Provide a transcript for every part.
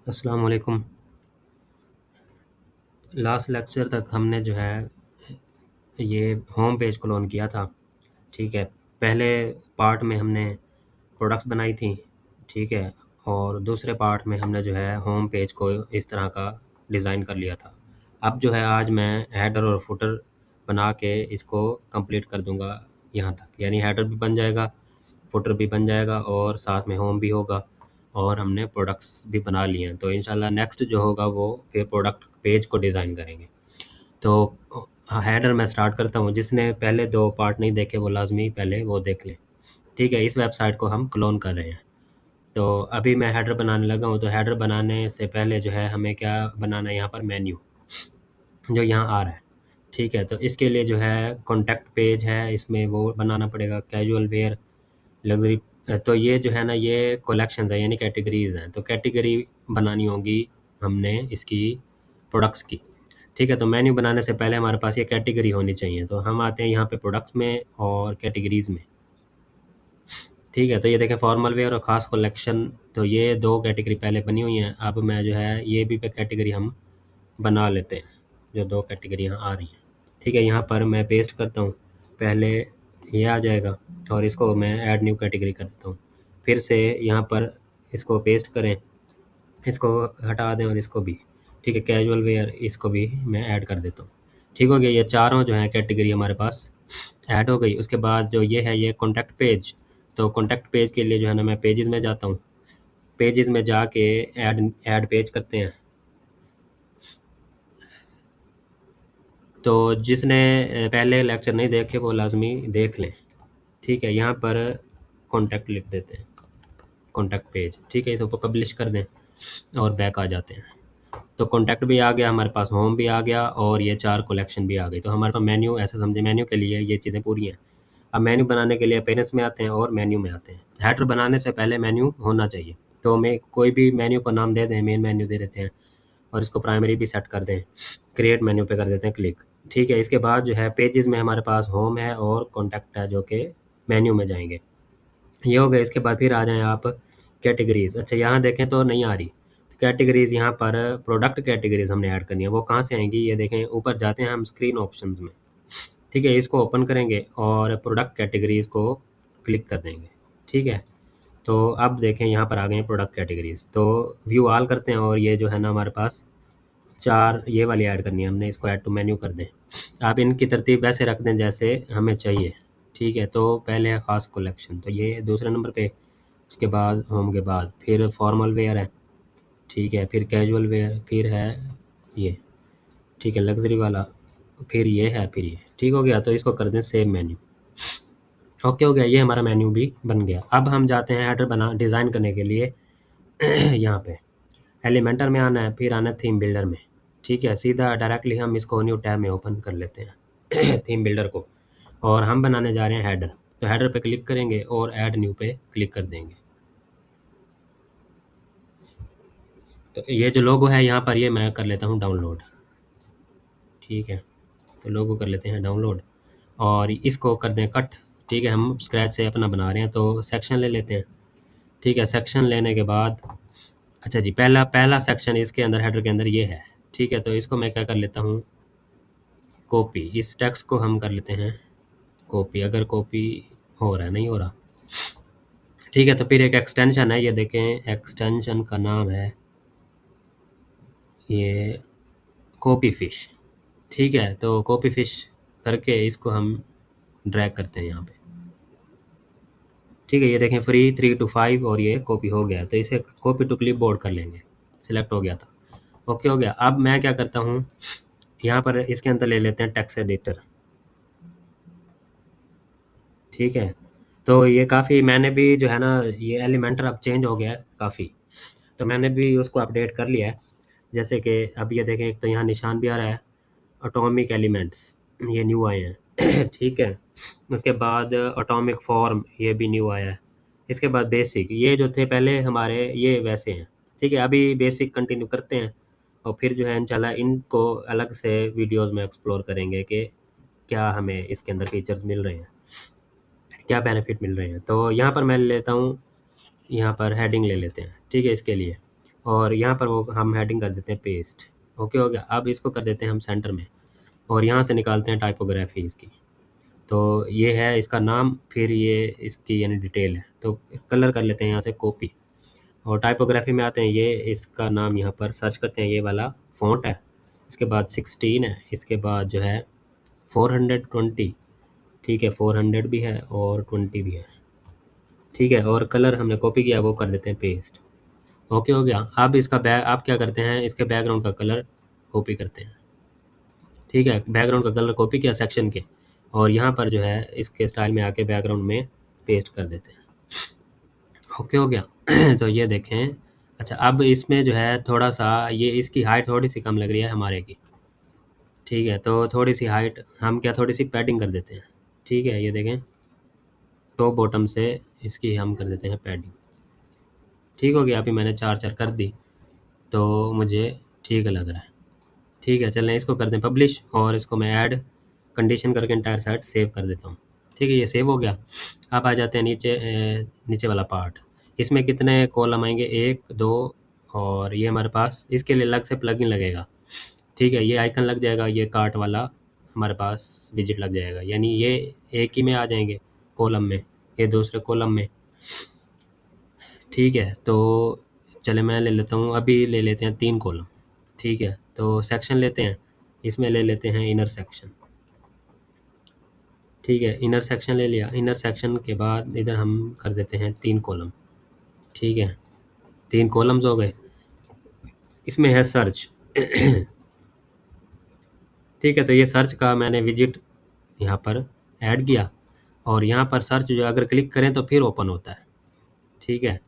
अस्सलाम वालेकुम। Last lecture तक हमने जो है ये होम पेज क्लोन किया था। ठीक है, पहले पार्ट में हमने प्रोडक्ट्स बनाई थी। ठीक है, और दूसरे पार्ट में हमने जो है होम पेज को इस तरह का डिज़ाइन कर लिया था। अब जो है आज मैं हेडर और फुटर बना के इसको कंप्लीट कर दूंगा यहाँ तक, यानी हेडर भी बन जाएगा, फुटर भी बन जाएगा और साथ में होम भी होगा, और हमने प्रोडक्ट्स भी बना लिए हैं। तो इंशाल्लाह नेक्स्ट जो होगा वो फिर प्रोडक्ट पेज को डिज़ाइन करेंगे। तो हेडर मैं स्टार्ट करता हूँ। जिसने पहले 2 पार्ट नहीं देखे वो लाज़मी पहले वो देख लें। ठीक है, इस वेबसाइट को हम क्लोन कर रहे हैं। तो अभी मैं हेडर बनाने लगा हूँ। तो हेडर बनाने से पहले जो है हमें क्या बनाना है, यहाँ पर मेन्यू जो यहाँ आ रहा है। ठीक है, तो इसके लिए जो है कॉन्टैक्ट पेज है, इसमें वो बनाना पड़ेगा, कैजुअल वेयर, लग्ज़री। तो ये जो है ना, ये कलेक्शंस हैं, यानी कैटेगरीज़ हैं। तो कैटेगरी बनानी होगी हमने इसकी प्रोडक्ट्स की। ठीक है, तो मेन्यू बनाने से पहले हमारे पास ये कैटेगरी होनी चाहिए। तो हम आते हैं यहाँ पे प्रोडक्ट्स में और कैटेगरीज़ में। ठीक है, तो ये देखें फॉर्मल वेयर और ख़ास कलेक्शन। तो ये 2 कैटेगरी पहले बनी हुई हैं। अब मैं जो है ये भी पे कैटेगरी हम बना लेते हैं, जो 2 कैटेगरी यहाँ आ रही हैं। ठीक है, यहाँ पर मैं पेस्ट करता हूँ। पहले ये आ जाएगा और इसको मैं ऐड न्यू कैटेगरी कर देता हूँ। फिर से यहाँ पर इसको पेस्ट करें, इसको हटा दें और इसको भी। ठीक है, कैजुअल वेयर इसको भी मैं ऐड कर देता हूँ। ठीक हो गया, ये चारों जो हैं कैटेगरी हमारे पास ऐड हो गई। उसके बाद जो ये है ये कॉन्टैक्ट पेज। तो कॉन्टैक्ट पेज के लिए जो है ना, मैं पेजेस में जाता हूँ। पेजेस में जाके ऐड ऐड पेज करते हैं। तो जिसने पहले लेक्चर नहीं देखे वो लाजमी देख लें। ठीक है, यहाँ पर कॉन्टैक्ट लिख देते हैं, कॉन्टैक्ट पेज। ठीक है, इसको पब्लिश कर दें और बैक आ जाते हैं। तो कॉन्टैक्ट भी आ गया हमारे पास, होम भी आ गया और ये 4 कलेक्शन भी आ गई। तो हमारे पास मेन्यू, ऐसे समझे मेन्यू के लिए ये चीज़ें पूरी हैं। अब मेन्यू बनाने के लिए पेरेंट्स में आते हैं और मेन्यू में आते हैं। हेडर बनाने से पहले मेन्यू होना चाहिए। तो मैं कोई भी मेन्यू को नाम दे दें, मेन मेन्यू दे देते हैं और इसको प्राइमरी भी सेट कर दें। क्रिएट मेन्यू पे कर देते हैं क्लिक। ठीक है, इसके बाद जो है पेजेस में हमारे पास होम है और कॉन्टैक्ट है जो कि मेन्यू में जाएंगे। ये हो गया। इसके बाद फिर आ जाएँ आप कैटेगरीज़। अच्छा, यहाँ देखें तो नहीं आ रही कैटेगरीज़। यहाँ पर प्रोडक्ट कैटेगरीज़ हमने ऐड करनी है। वो कहाँ से आएँगी, ये देखें ऊपर जाते हैं हम स्क्रीन ऑप्शंस में। ठीक है, इसको ओपन करेंगे और प्रोडक्ट कैटेगरीज़ को क्लिक कर देंगे। ठीक है, तो अब देखें यहाँ पर आ गए हैं प्रोडक्ट कैटेगरीज़। तो व्यू ऑल करते हैं और ये जो है ना हमारे पास 4 ये वाली ऐड करनी है हमने। इसको ऐड टू मेन्यू कर दें। आप इनकी तरतीब वैसे रख दें जैसे हमें चाहिए। ठीक है, तो पहले है ख़ास कलेक्शन, तो ये दूसरे नंबर पे। उसके बाद होम के बाद फिर फॉर्मल वेयर है। ठीक है, फिर कैजुअल वेयर, फिर है ये। ठीक है, लग्जरी वाला, फिर ये है, फिर ये। ठीक हो गया, तो इसको कर दें सेव मेन्यू। ओके हो गया, ये हमारा मेन्यू भी बन गया। अब हम जाते हैं हेडर बना डिज़ाइन करने के लिए यहाँ पे एलिमेंटर में आना है, फिर आना है थीम बिल्डर में। ठीक है, सीधा डायरेक्टली हम इसको न्यू टैब में ओपन कर लेते हैं थीम बिल्डर को, और हम बनाने जा रहे हैं हेडर। तो हेडर पे क्लिक करेंगे और ऐड न्यू पे क्लिक कर देंगे। तो ये जो लोगो है यहाँ पर, ये मैं कर लेता हूँ डाउनलोड। ठीक है, तो लोगो कर लेते हैं डाउनलोड और इसको कर दें कट। ठीक है, हम स्क्रैच से अपना बना रहे हैं तो सेक्शन ले लेते हैं। ठीक है, सेक्शन लेने के बाद अच्छा जी, पहला पहला सेक्शन इसके अंदर हेडर के अंदर ये है। ठीक है, तो इसको मैं क्या कर लेता हूँ, कॉपी। इस टेक्स्ट को हम कर लेते हैं कॉपी। अगर कॉपी हो रहा है, नहीं हो रहा। ठीक है, तो फिर एक एक्सटेंशन है, ये देखें एक्सटेंशन का नाम है ये कॉपी फिश। ठीक है, तो कॉपी फिश करके इसको हम ड्रैग करते हैं यहाँ पे। ठीक है, ये देखें फ्री 3 to 5 और ये कॉपी हो गया। तो इसे कॉपी टू क्लिप बोर्ड कर लेंगे। सिलेक्ट हो गया था, ओके हो गया। अब मैं क्या करता हूँ, यहाँ पर इसके अंदर ले लेते हैं टेक्स्ट एडिटर। ठीक है, तो ये काफ़ी मैंने भी जो है ना, ये एलिमेंटर अब चेंज हो गया है काफ़ी, तो मैंने भी उसको अपडेट कर लिया है। जैसे कि अब ये देखें, एक तो यहाँ निशान भी आ रहा है, एटॉमिक एलिमेंट्स ये न्यू आए हैं ठीक है, उसके बाद एटॉमिक फॉर्म ये भी न्यू आया है। इसके बाद बेसिक, ये जो थे पहले हमारे ये वैसे हैं। ठीक है, अभी बेसिक कंटिन्यू करते हैं और फिर जो है इंशाल्लाह इनको अलग से वीडियोस में एक्सप्लोर करेंगे कि क्या हमें इसके अंदर फीचर्स मिल रहे हैं, क्या बेनिफिट मिल रहे हैं। तो यहाँ पर मैं ले लेता हूँ, यहाँ पर हेडिंग ले लेते हैं। ठीक है, इसके लिए और यहाँ पर वो हम हेडिंग कर देते हैं पेस्ट। ओके हो गया। अब इसको कर देते हैं हम सेंटर में और यहाँ से निकालते हैं टाइपोग्राफी इसकी। तो ये है इसका नाम, फिर ये इसकी यानी डिटेल है। तो कलर कर लेते हैं यहाँ से कॉपी और टाइपोग्राफी में आते हैं। ये इसका नाम यहाँ पर सर्च करते हैं, ये वाला फ़ॉन्ट है। इसके बाद 16 है, इसके बाद जो है 420, ठीक है 400 भी है और 20 भी है, ठीक है। और कलर हमने कॉपी किया वो कर देते हैं पेस्ट। ओके हो गया। अब इसका बैक आप क्या करते हैं, इसके बैकग्राउंड का कलर कॉपी करते हैं, ठीक है। बैकग्राउंड का कलर कॉपी किया सेक्शन के और यहाँ पर जो है इसके स्टाइल में आके बैकग्राउंड में पेस्ट कर देते हैं। ओके हो गया। तो ये देखें। अच्छा, अब इसमें जो है थोड़ा सा ये इसकी हाइट थोड़ी सी कम लग रही है हमारे की, ठीक है। तो थोड़ी सी हाइट हम क्या थोड़ी सी पैडिंग कर देते हैं, ठीक है। ये देखें टॉप बॉटम से इसकी हम कर देते हैं पैडिंग, ठीक हो गया। अभी मैंने 4 कर दी तो मुझे ठीक लग रहा है, ठीक है। चलें इसको कर दें पब्लिश और इसको मैं ऐड कंडीशन करके इंटायर साइट सेव कर देता हूँ, ठीक है। ये सेव हो गया। अब आ जाते हैं नीचे, नीचे वाला पार्ट। इसमें कितने कॉलम आएंगे, 1 2 और ये हमारे पास इसके लिए अलग से प्लगइन लगेगा, ठीक है। ये आइकन लग जाएगा, ये कार्ट वाला हमारे पास विजिट लग जाएगा, यानी ये एक ही में आ जाएंगे कॉलम में, ये दूसरे कॉलम में, ठीक है। तो चले मैं ले लेता हूँ, अभी ले लेते हैं 3 कॉलम, ठीक है। तो सेक्शन लेते हैं, इसमें ले लेते हैं इनर सेक्शन, ठीक है। इनर सेक्शन ले लिया। इनर सेक्शन के बाद इधर हम कर देते हैं 3 कॉलम, ठीक है। 3 कॉलम्स हो गए। इसमें है सर्च ठीक है। तो ये सर्च का मैंने विजिट यहाँ पर ऐड किया और यहाँ पर सर्च जो अगर क्लिक करें तो फिर ओपन होता है, ठीक है।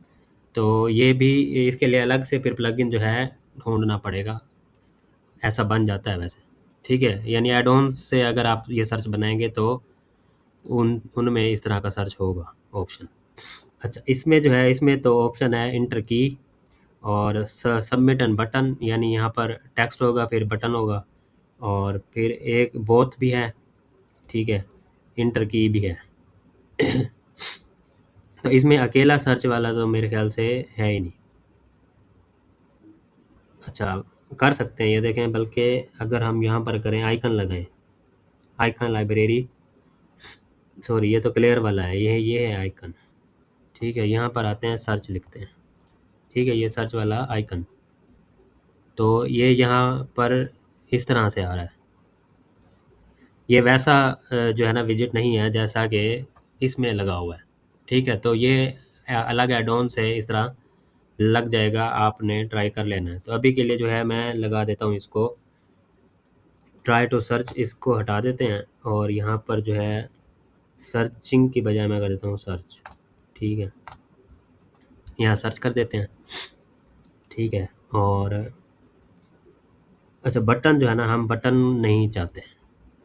तो ये भी इसके लिए अलग से फिर प्लगइन जो है ढूंढना पड़ेगा, ऐसा बन जाता है वैसे, ठीक है। यानी एड ऑन से अगर आप ये सर्च बनाएंगे तो उनमें इस तरह का सर्च होगा ऑप्शन। अच्छा, इसमें जो है इसमें तो ऑप्शन है इंटर की और सबमिट एंड बटन, यानी यहाँ पर टेक्स्ट होगा फिर बटन होगा और फिर एक बोथ भी है, ठीक है। इंटर की भी है तो इसमें अकेला सर्च वाला तो मेरे ख्याल से है ही नहीं। अच्छा, कर सकते हैं ये देखें, बल्कि अगर हम यहाँ पर करें आइकन लगाएं, आइकन लाइब्रेरी, सॉरी ये तो क्लियर वाला है, ये है आइकन, ठीक है। यहाँ पर आते हैं सर्च लिखते हैं, ठीक है। ये सर्च वाला आइकन, तो ये यहाँ पर इस तरह से आ रहा है। ये वैसा जो है ना विजिट नहीं है जैसा कि इसमें लगा हुआ है, ठीक है। तो ये अलग एड ऑन से इस तरह लग जाएगा, आपने ट्राई कर लेना है। तो अभी के लिए जो है मैं लगा देता हूँ इसको ट्राई टू सर्च, इसको हटा देते हैं और यहाँ पर जो है सर्चिंग की बजाय मैं कर देता हूँ सर्च, ठीक है। यहाँ सर्च कर देते हैं, ठीक है। और अच्छा, बटन जो है ना हम बटन नहीं चाहते,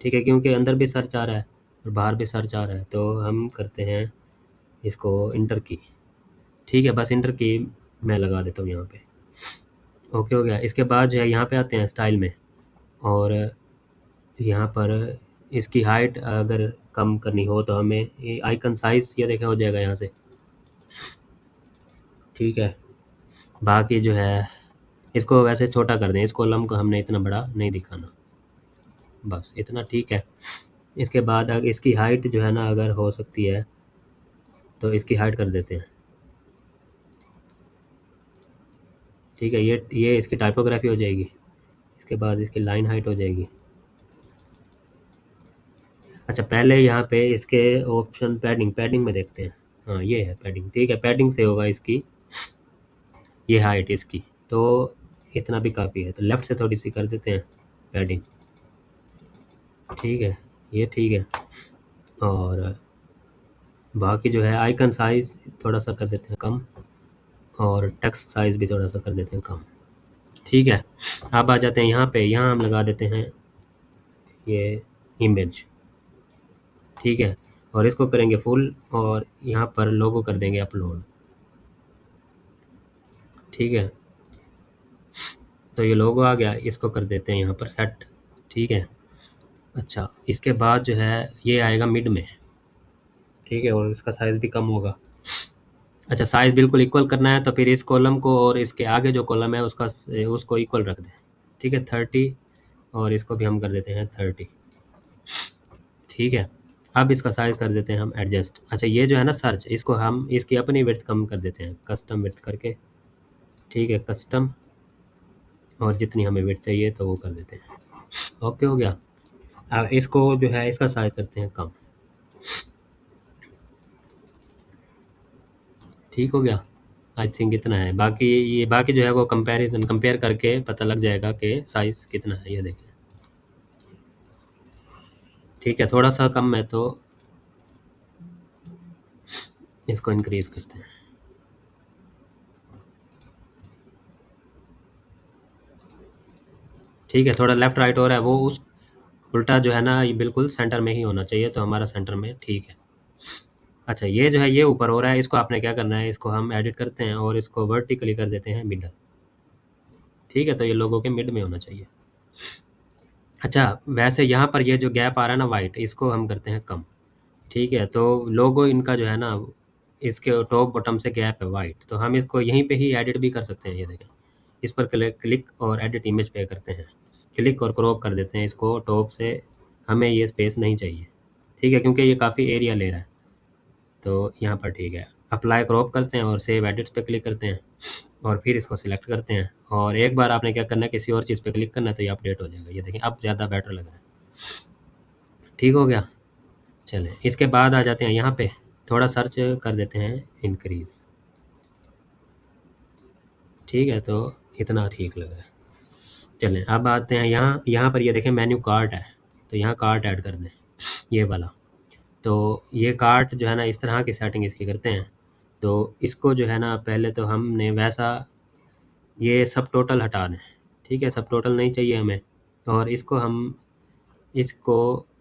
ठीक है, क्योंकि अंदर भी सर्च आ रहा है और बाहर भी सर्च आ रहा है। तो हम करते हैं इसको इंटर की, ठीक है। बस इंटर की मैं लगा देता हूँ यहाँ पे। ओके हो गया। इसके बाद जो है यहाँ पे आते हैं स्टाइल में और यहाँ पर इसकी हाइट अगर कम करनी हो तो हमें ये आइकन साइज़ ये देखा हो जाएगा यहाँ से, ठीक है। बाकी जो है इसको वैसे छोटा कर दें, इस कॉलम को हमने इतना बड़ा नहीं दिखाना, बस इतना, ठीक है। इसके बाद अगर इसकी हाइट जो है ना अगर हो सकती है तो इसकी हाइट कर देते हैं, ठीक है। ये इसकी टाइपोग्राफी हो जाएगी। इसके बाद इसकी लाइन हाइट हो जाएगी। अच्छा, पहले यहाँ पे इसके ऑप्शन पैडिंग, पैडिंग में देखते हैं। हाँ ये है पैडिंग, ठीक है। पैडिंग से होगा इसकी ये हाइट इसकी, तो इतना भी काफ़ी है। तो लेफ़्ट से थोड़ी सी कर देते हैं पैडिंग, ठीक है। ये ठीक है। और बाकी जो है आइकन साइज़ थोड़ा सा कर देते हैं कम और टेक्स्ट साइज़ भी थोड़ा सा कर देते हैं कम, ठीक है। अब आ जाते हैं यहाँ पे, यहाँ हम लगा देते हैं ये इमेज, ठीक है। और इसको करेंगे फुल और यहाँ पर लोगो कर देंगे अपलोड, ठीक है। तो ये लोगो आ गया, इसको कर देते हैं यहाँ पर सेट, ठीक है। अच्छा, इसके बाद जो है ये आएगा मिड में, ठीक है। और इसका साइज़ भी कम होगा अच्छा, साइज़ बिल्कुल इक्वल करना है तो फिर इस कॉलम को और इसके आगे जो कॉलम है उसको इक्वल रख दें। ठीक है, 30 और इसको भी हम कर देते हैं 30। ठीक है, अब इसका साइज़ कर देते हैं हम एडजस्ट। अच्छा, ये जो है ना सर्च, इसको हम इसकी अपनी विड्थ कम कर देते हैं, कस्टम विड्थ करके। ठीक है, कस्टम, और जितनी हमें विड्थ चाहिए तो वो कर देते हैं। ओके हो गया। अब इसको जो है इसका साइज़ करते हैं कम। ठीक हो गया, आई थिंक इतना है। बाकी जो है वो कंपेयर करके पता लग जाएगा कि साइज़ कितना है, ये देखें। ठीक है, थोड़ा सा कम है तो इसको इंक्रीज़ करते हैं। ठीक है, थोड़ा लेफ़्ट राइट हो रहा है, वो उस उल्टा जो है ना ये बिल्कुल सेंटर में ही होना चाहिए, तो हमारा सेंटर में ठीक है। अच्छा, ये जो है ये ऊपर हो रहा है, इसको आपने क्या करना है, इसको हम एडिट करते हैं और इसको वर्टिकली कर देते हैं मिडल। ठीक है, तो ये लोगों के मिड में होना चाहिए। अच्छा, वैसे यहाँ पर ये जो गैप आ रहा है ना वाइट, इसको हम करते हैं कम। ठीक है, तो लोगो इनका जो है ना इसके टॉप बॉटम से गैप है वाइट, तो हम इसको यहीं पे ही एडिट भी कर सकते हैं। ये देखें, इस पर क्लिक और एडिट इमेज पे करते हैं, क्लिक और क्रॉप कर देते हैं इसको टॉप से। हमें ये स्पेस नहीं चाहिए। ठीक है, क्योंकि ये काफ़ी एरिया ले रहा है, तो यहाँ पर ठीक है। अप्लाई क्रॉप करते हैं और सेव एडिट्स पे क्लिक करते हैं और फिर इसको सिलेक्ट करते हैं, और एक बार आपने क्या करना है, किसी और चीज़ पे क्लिक करना है तो ये अपडेट हो जाएगा। ये देखें, अब ज़्यादा बेटर लग रहा है। ठीक हो गया। चलें, इसके बाद आ जाते हैं यहाँ पे, थोड़ा सर्च कर देते हैं इंक्रीज़। ठीक है, तो इतना ठीक लगा है। चलें, अब आते हैं यहाँ यहाँ पर, ये देखें मेन्यू कार्ट है, तो यहाँ कार्ट ऐड कर दें, ये वाला। तो ये कार्ट जो है ना इस तरह की सेटिंग इसकी करते हैं। तो इसको जो है ना पहले तो हमने वैसा ये सब टोटल हटा दें। ठीक है, सब टोटल नहीं चाहिए हमें, और इसको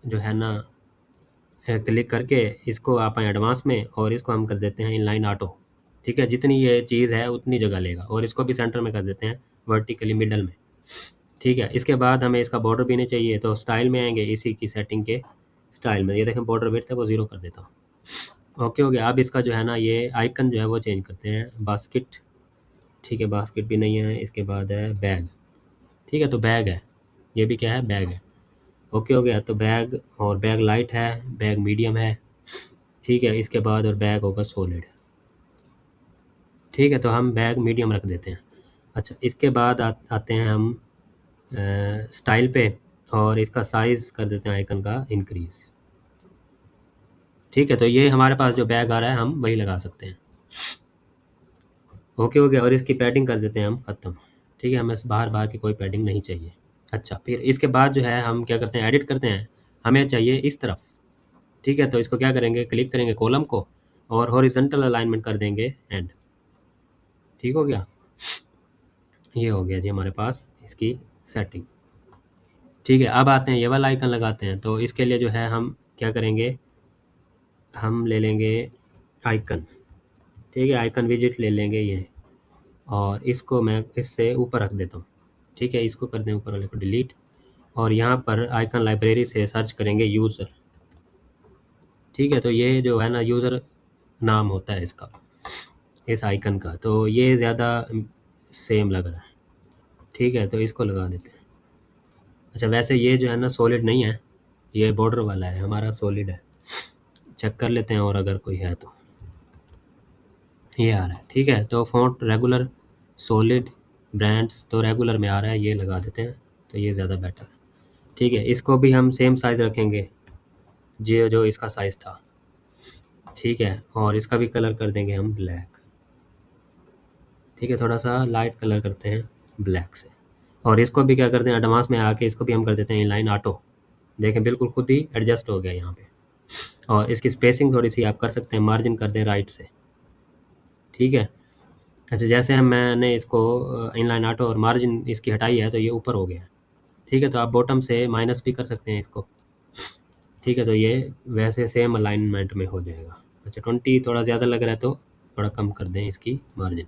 जो है ना क्लिक करके इसको आप आए एडवांस में और इसको हम कर देते हैं इनलाइन ऑटो। ठीक है, जितनी ये चीज़ है उतनी जगह लेगा, और इसको भी सेंटर में कर देते हैं वर्टिकली मिडल में। ठीक है, इसके बाद हमें इसका बॉर्डर भी नहीं चाहिए, तो स्टाइल में आएंगे, इसी की सेटिंग के स्टाइल में, ये देखें बॉर्डर विड्थ है वो 0 कर देता हूँ। ओके हो गया। अब इसका जो है ना ये आइकन जो है वो चेंज करते हैं, बास्केट। ठीक है, बास्केट भी नहीं है, इसके बाद है बैग। ठीक है, तो बैग है, ये भी क्या है, बैग है। ओके हो गया, तो बैग, और बैग लाइट है, बैग मीडियम है। ठीक है, इसके बाद और बैग होगा सॉलिड। ठीक है, तो हम बैग मीडियम रख देते हैं। अच्छा, इसके बाद आते हैं हम स्टाइल पे, और इसका साइज़ कर देते हैं आइकन का इंक्रीज़। ठीक है, तो ये हमारे पास जो बैग आ रहा है हम वही लगा सकते हैं। ओके हो गया, और इसकी पैडिंग कर देते हैं हम ख़त्म। ठीक है, हमें बाहर बाहर की कोई पैडिंग नहीं चाहिए। अच्छा, फिर इसके बाद जो है हम क्या करते हैं, एडिट करते हैं, हमें चाहिए इस तरफ। ठीक है, तो इसको क्या करेंगे, क्लिक करेंगे कॉलम को और हॉरिजॉन्टल अलाइनमेंट कर देंगे एंड। ठीक हो गया, ये हो गया जी हमारे पास इसकी सेटिंग। ठीक है, अब आते हैं ये वाला आइकन लगाते हैं, तो इसके लिए जो है हम क्या करेंगे, हम ले लेंगे आइकन। ठीक है, आइकन विजिट ले लेंगे ये, और इसको मैं इससे ऊपर रख देता हूँ। ठीक है, इसको कर दें ऊपर वाले को डिलीट, और यहाँ पर आइकन लाइब्रेरी से सर्च करेंगे यूज़र। ठीक है, तो ये जो है ना यूज़र नाम होता है इसका, इस आइकन का, तो ये ज़्यादा सेम लग रहा है। ठीक है, तो इसको लगा देते हैं। अच्छा, वैसे ये जो है ना सॉलिड नहीं है, ये बॉर्डर वाला है, हमारा सॉलिड है। चेक कर लेते हैं, और अगर कोई है तो ये आ रहा है। ठीक है, तो फ़ॉन्ट रेगुलर सॉलिड ब्रांड्स तो रेगुलर में आ रहा है, ये लगा देते हैं, तो ये ज़्यादा बेटर है। ठीक है, इसको भी हम सेम साइज़ रखेंगे जो जो इसका साइज़ था। ठीक है, और इसका भी कलर कर देंगे हम ब्लैक। ठीक है, थोड़ा सा लाइट कलर करते हैं ब्लैक से, और इसको भी क्या करते हैं, एडवांस में आके इसको भी हम कर देते हैं इनलाइन ऑटो। देखें, बिल्कुल खुद ही एडजस्ट हो गया यहाँ पे, और इसकी स्पेसिंग थोड़ी सी आप कर सकते हैं, मार्जिन कर दें राइट से। ठीक है। अच्छा, जैसे मैंने इसको इनलाइन ऑटो और मार्जिन इसकी हटाई है तो ये ऊपर हो गया। ठीक है, तो आप बॉटम से माइनस भी कर सकते हैं इसको। ठीक है, तो ये वैसे सेम अलाइनमेंट में हो जाएगा। अच्छा, 20 थोड़ा ज़्यादा लग रहा है तो थोड़ा कम कर दें इसकी मार्जिन।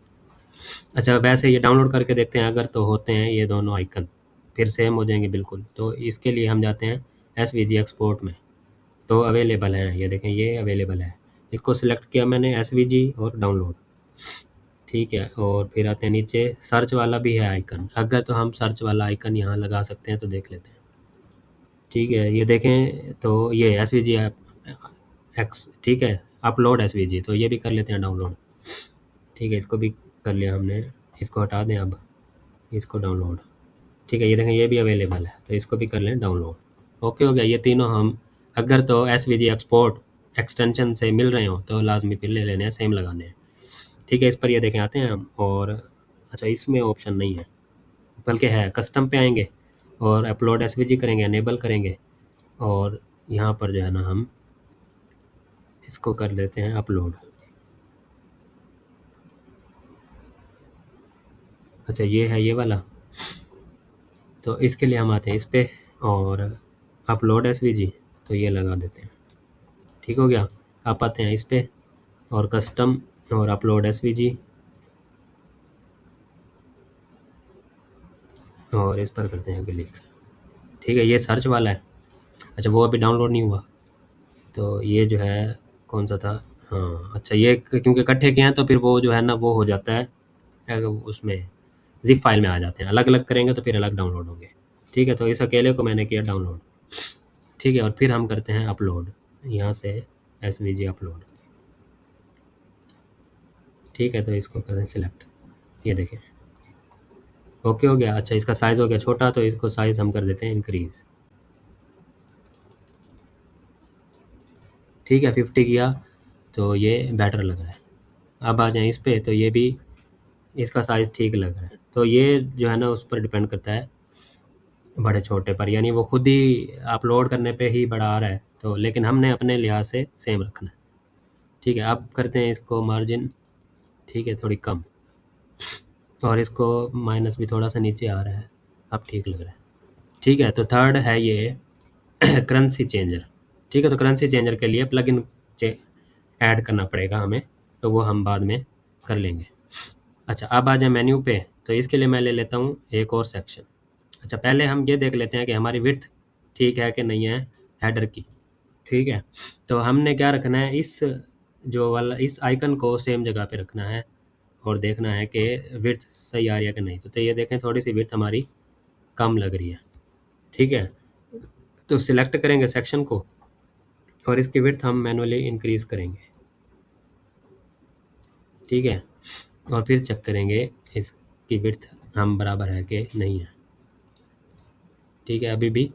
अच्छा, वैसे ये डाउनलोड करके देखते हैं, अगर तो होते हैं ये दोनों आइकन फिर सेम हो जाएंगे बिल्कुल, तो इसके लिए हम जाते हैं एसवीजी एक्सपोर्ट में, तो अवेलेबल है, ये देखें ये अवेलेबल है। इसको सिलेक्ट किया मैंने एसवीजी और डाउनलोड। ठीक है, और फिर आते हैं नीचे, सर्च वाला भी है आइकन, अगर तो हम सर्च वाला आइकन यहाँ लगा सकते हैं तो देख लेते हैं। ठीक है, ये देखें तो ये एस वी जी ऐप एक्स, ठीक है, अपलोड एस वी जी, तो ये भी कर लेते हैं डाउनलोड। ठीक है, इसको भी कर लिया हमने, इसको हटा दें अब, इसको डाउनलोड। ठीक है, ये देखें ये भी अवेलेबल है, तो इसको भी कर लें डाउनलोड। ओके हो गया, ये तीनों हम अगर तो एस वी जी एक्सपोर्ट एक्सटेंशन से मिल रहे हो तो लाजमी फिर ले लेने हैं, सेम लगाने हैं। ठीक है, इस पर ये देखें आते हैं हम, और अच्छा इसमें ऑप्शन नहीं है, बल्कि है कस्टम पे आएंगे और अपलोड एस वी जी करेंगे, अनेबल करेंगे, और यहाँ पर जो है ना हम इसको कर देते हैं अपलोड। अच्छा ये है ये वाला, तो इसके लिए हम आते हैं इस पर और अपलोड एस वी जी, तो ये लगा देते हैं। ठीक हो गया, आप आते हैं इस पर और कस्टम और अपलोड एस वी जी, और इस पर करते हैं क्लिक। ठीक है, ये सर्च वाला है। अच्छा वो अभी डाउनलोड नहीं हुआ, तो ये जो है कौन सा था, हाँ अच्छा ये क्योंकि इकट्ठे किए हैं तो फिर वो जो है ना वो हो जाता है उसमें जिप फाइल में आ जाते हैं, अलग अलग करेंगे तो फिर अलग डाउनलोड होंगे। ठीक है, तो इस अकेले को मैंने किया डाउनलोड। ठीक है, और फिर हम करते हैं अपलोड, यहाँ से एस वी जी अपलोड। ठीक है, तो इसको करते हैं सिलेक्ट, ये देखें ओके हो गया। अच्छा इसका साइज़ हो गया छोटा, तो इसको साइज़ हम कर देते हैं इंक्रीज़। ठीक है, 50 किया तो ये बेटर लग रहा है। अब आ जाएँ इस पे, तो ये भी इसका साइज़ ठीक लग रहा है, तो ये जो है ना उस पर डिपेंड करता है बड़े छोटे पर, यानी वो खुद ही अपलोड करने पे ही बड़ा आ रहा है, तो लेकिन हमने अपने लिहाज से सेम रखना है। ठीक है, अब करते हैं इसको मार्जिन, ठीक है थोड़ी कम, और इसको माइनस भी थोड़ा सा नीचे आ रहा है, अब ठीक लग रहा है। ठीक है, तो थर्ड है ये करेंसी चेंजर। ठीक है, तो करेंसी चेंजर के लिए प्लगइन ऐड करना पड़ेगा हमें, तो वो हम बाद में कर लेंगे। अच्छा अब आ जाए मेन्यू पे, तो इसके लिए मैं ले लेता हूँ एक और सेक्शन। अच्छा पहले हम ये देख लेते हैं कि हमारी विड्थ ठीक है कि नहीं है हेडर की। ठीक है, तो हमने क्या रखना है, इस जो वाला इस आइकन को सेम जगह पे रखना है और देखना है कि विड्थ सही आ रही है कि नहीं। तो ये देखें थोड़ी सी विड्थ हमारी कम लग रही है। ठीक है, तो सिलेक्ट करेंगे सेक्शन को और इसकी विड्थ हम मैनुअली इंक्रीज़ करेंगे। ठीक है, और फिर चेक करेंगे इसकी विड्थ हम बराबर है कि नहीं है। ठीक है, अभी भी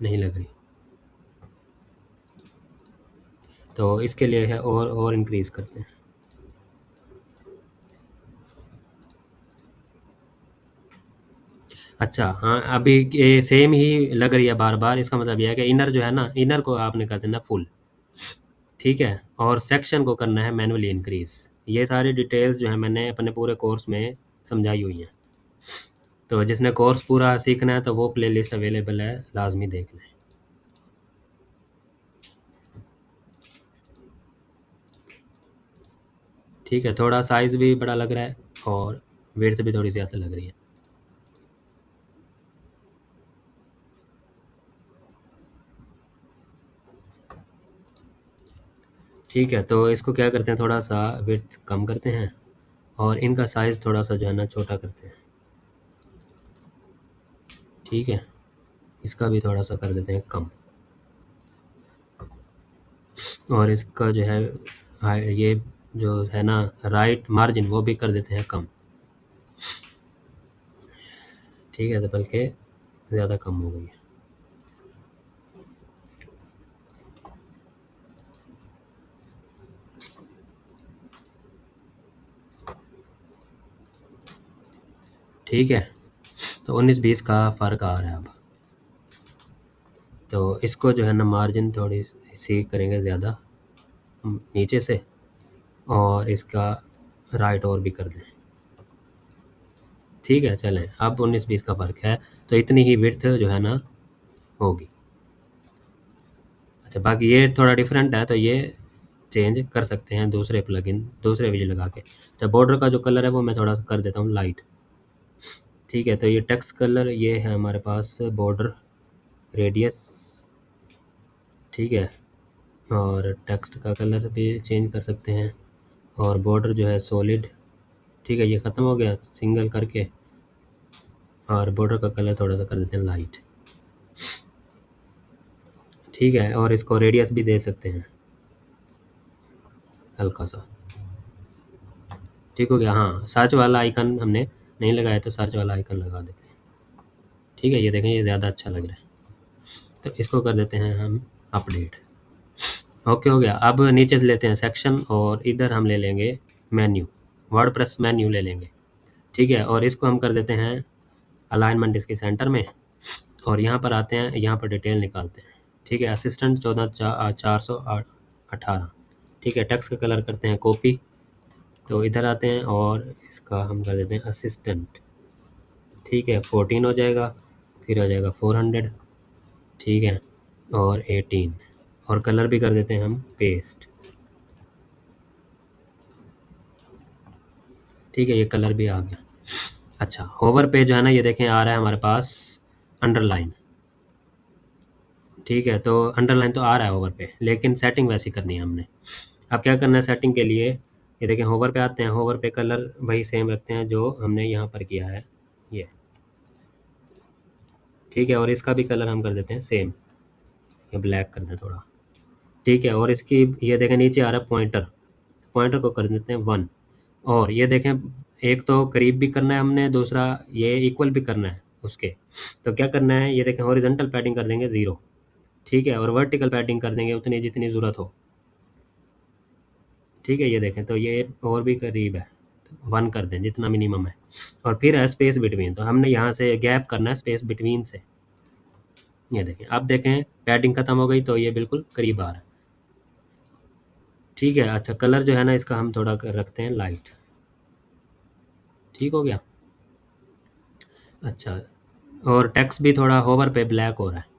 नहीं लग रही, तो इसके लिए है और इंक्रीज़ करते हैं। अच्छा हाँ, अभी ये सेम ही लग रही है बार बार, इसका मतलब यह है कि इनर जो है ना, इनर को आपने कर देना फुल। ठीक है, और सेक्शन को करना है मैनुअली इंक्रीज़। ये सारी डिटेल्स जो है मैंने अपने पूरे कोर्स में समझाई हुई हैं, तो जिसने कोर्स पूरा सीखना है तो वो प्लेलिस्ट अवेलेबल है, लाजमी देख लें। ठीक है, थोड़ा साइज़ भी बड़ा लग रहा है और विड्थ भी थोड़ी ज़्यादा लग रही है। ठीक है, तो इसको क्या करते हैं, थोड़ा सा विड्थ कम करते हैं और इनका साइज़ थोड़ा सा जो है ना छोटा करते हैं। ठीक है, इसका भी थोड़ा सा कर देते हैं कम, और इसका जो है ये जो है ना राइट मार्जिन वो भी कर देते हैं कम। ठीक है, तो बल्कि ज़्यादा कम हो गई है। ठीक है, तो 19-20 का फ़र्क आ रहा है अब, तो इसको जो है ना मार्जिन थोड़ी सी करेंगे ज़्यादा नीचे से, और इसका राइट और भी कर दें। ठीक है, चलें अब 19-20 का फ़र्क है, तो इतनी ही विड्थ जो है ना होगी। अच्छा बाकी ये थोड़ा डिफरेंट है, तो ये चेंज कर सकते हैं दूसरे प्लगइन दूसरे विज लगा के। अच्छा बॉर्डर का जो कलर है वो मैं थोड़ा सा कर देता हूँ लाइट। ठीक है, तो ये टेक्स्ट कलर ये है हमारे पास बॉर्डर रेडियस। ठीक है, और टेक्स्ट का कलर भी चेंज कर सकते हैं, और बॉर्डर जो है सॉलिड ठीक है, ये ख़त्म हो गया सिंगल करके, और बॉर्डर का कलर थोड़ा सा कर देते हैं लाइट। ठीक है, और इसको रेडियस भी दे सकते हैं हल्का सा। ठीक हो गया। हाँ, सर्च वाला आइकन हमने नहीं लगाया तो सर्च वाला आइकन लगा देते हैं। ठीक है, ये देखें ये ज़्यादा अच्छा लग रहा है, तो इसको कर देते हैं हम अपडेट। ओके हो गया। अब नीचे से लेते हैं सेक्शन, और इधर हम ले लेंगे मेन्यू, वर्डप्रेस मेन्यू ले लेंगे। ठीक है, और इसको हम कर देते हैं अलाइनमेंट इसके सेंटर में, और यहाँ पर आते हैं, यहाँ पर डिटेल निकालते हैं। ठीक है, असिस्टेंट 14,418। ठीक है, टेक्स्ट का कलर करते हैं कॉपी, तो इधर आते हैं और इसका हम कर देते हैं असिस्टेंट। ठीक है, 14 हो जाएगा, फिर हो जाएगा 400। ठीक है, और 18, और कलर भी कर देते हैं हम पेस्ट। ठीक है, ये कलर भी आ गया। अच्छा, होवर पे जो है ना, ये देखें आ रहा है हमारे पास अंडरलाइन। ठीक है, तो अंडरलाइन तो आ रहा है होवर पे, लेकिन सेटिंग वैसी करनी है हमने। अब क्या करना है सेटिंग के लिए, ये देखें होवर पे आते हैं, होवर पे कलर वही सेम रखते हैं जो हमने यहाँ पर किया है ये। ठीक है, और इसका भी कलर हम कर देते हैं सेम, ये ब्लैक कर दें थोड़ा। ठीक है, और इसकी ये देखें नीचे आ रहा है पॉइंटर, पॉइंटर को कर देते हैं 1। और ये देखें, एक तो करीब भी करना है हमने, दूसरा ये इक्वल भी करना है उसके। तो क्या करना है, ये देखें हॉरिजॉन्टल पैडिंग कर देंगे 0। ठीक है, और वर्टिकल पैडिंग कर देंगे उतनी जितनी ज़रूरत हो। ठीक है, ये देखें तो ये और भी करीब है, 1 कर दें जितना मिनिमम है। और फिर है स्पेस बिटवीन, तो हमने यहाँ से गैप करना है स्पेस बिटवीन से। ये देखें, अब देखें पैडिंग ख़त्म हो गई तो ये बिल्कुल करीब आ रहा है। ठीक है, अच्छा कलर जो है ना इसका हम थोड़ा रखते हैं लाइट। ठीक हो गया। अच्छा, और टेक्स्ट भी थोड़ा होवर पे ब्लैक हो रहा है।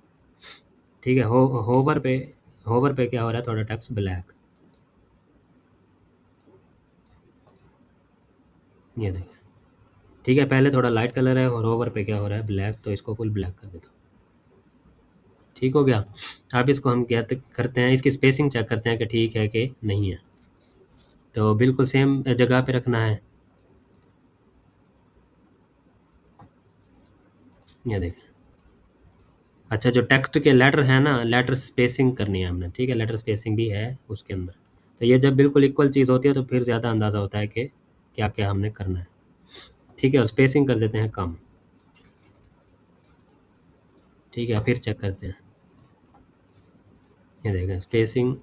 ठीक है, होवर पे क्या हो रहा है, थोड़ा टेक्स्ट ब्लैक। ये देखें। ठीक है, पहले थोड़ा लाइट कलर है और होवर पे क्या हो रहा है ब्लैक, तो इसको फुल ब्लैक कर देता हूँ। ठीक हो गया। अब इसको हम क्या करते हैं, इसकी स्पेसिंग चेक करते हैं कि ठीक है कि नहीं है। तो बिल्कुल सेम जगह पे रखना है। ये देखें। अच्छा, जो टेक्स्ट के लेटर है ना, लेटर स्पेसिंग करनी है हमने। ठीक है, लेटर स्पेसिंग भी है उसके अंदर। तो ये जब बिल्कुल इक्वल चीज़ होती है तो फिर ज़्यादा अंदाज़ा होता है कि क्या क्या हमने करना है। ठीक है, और स्पेसिंग कर देते हैं कम। ठीक है, फिर चेक करते हैं। ये देखें स्पेसिंग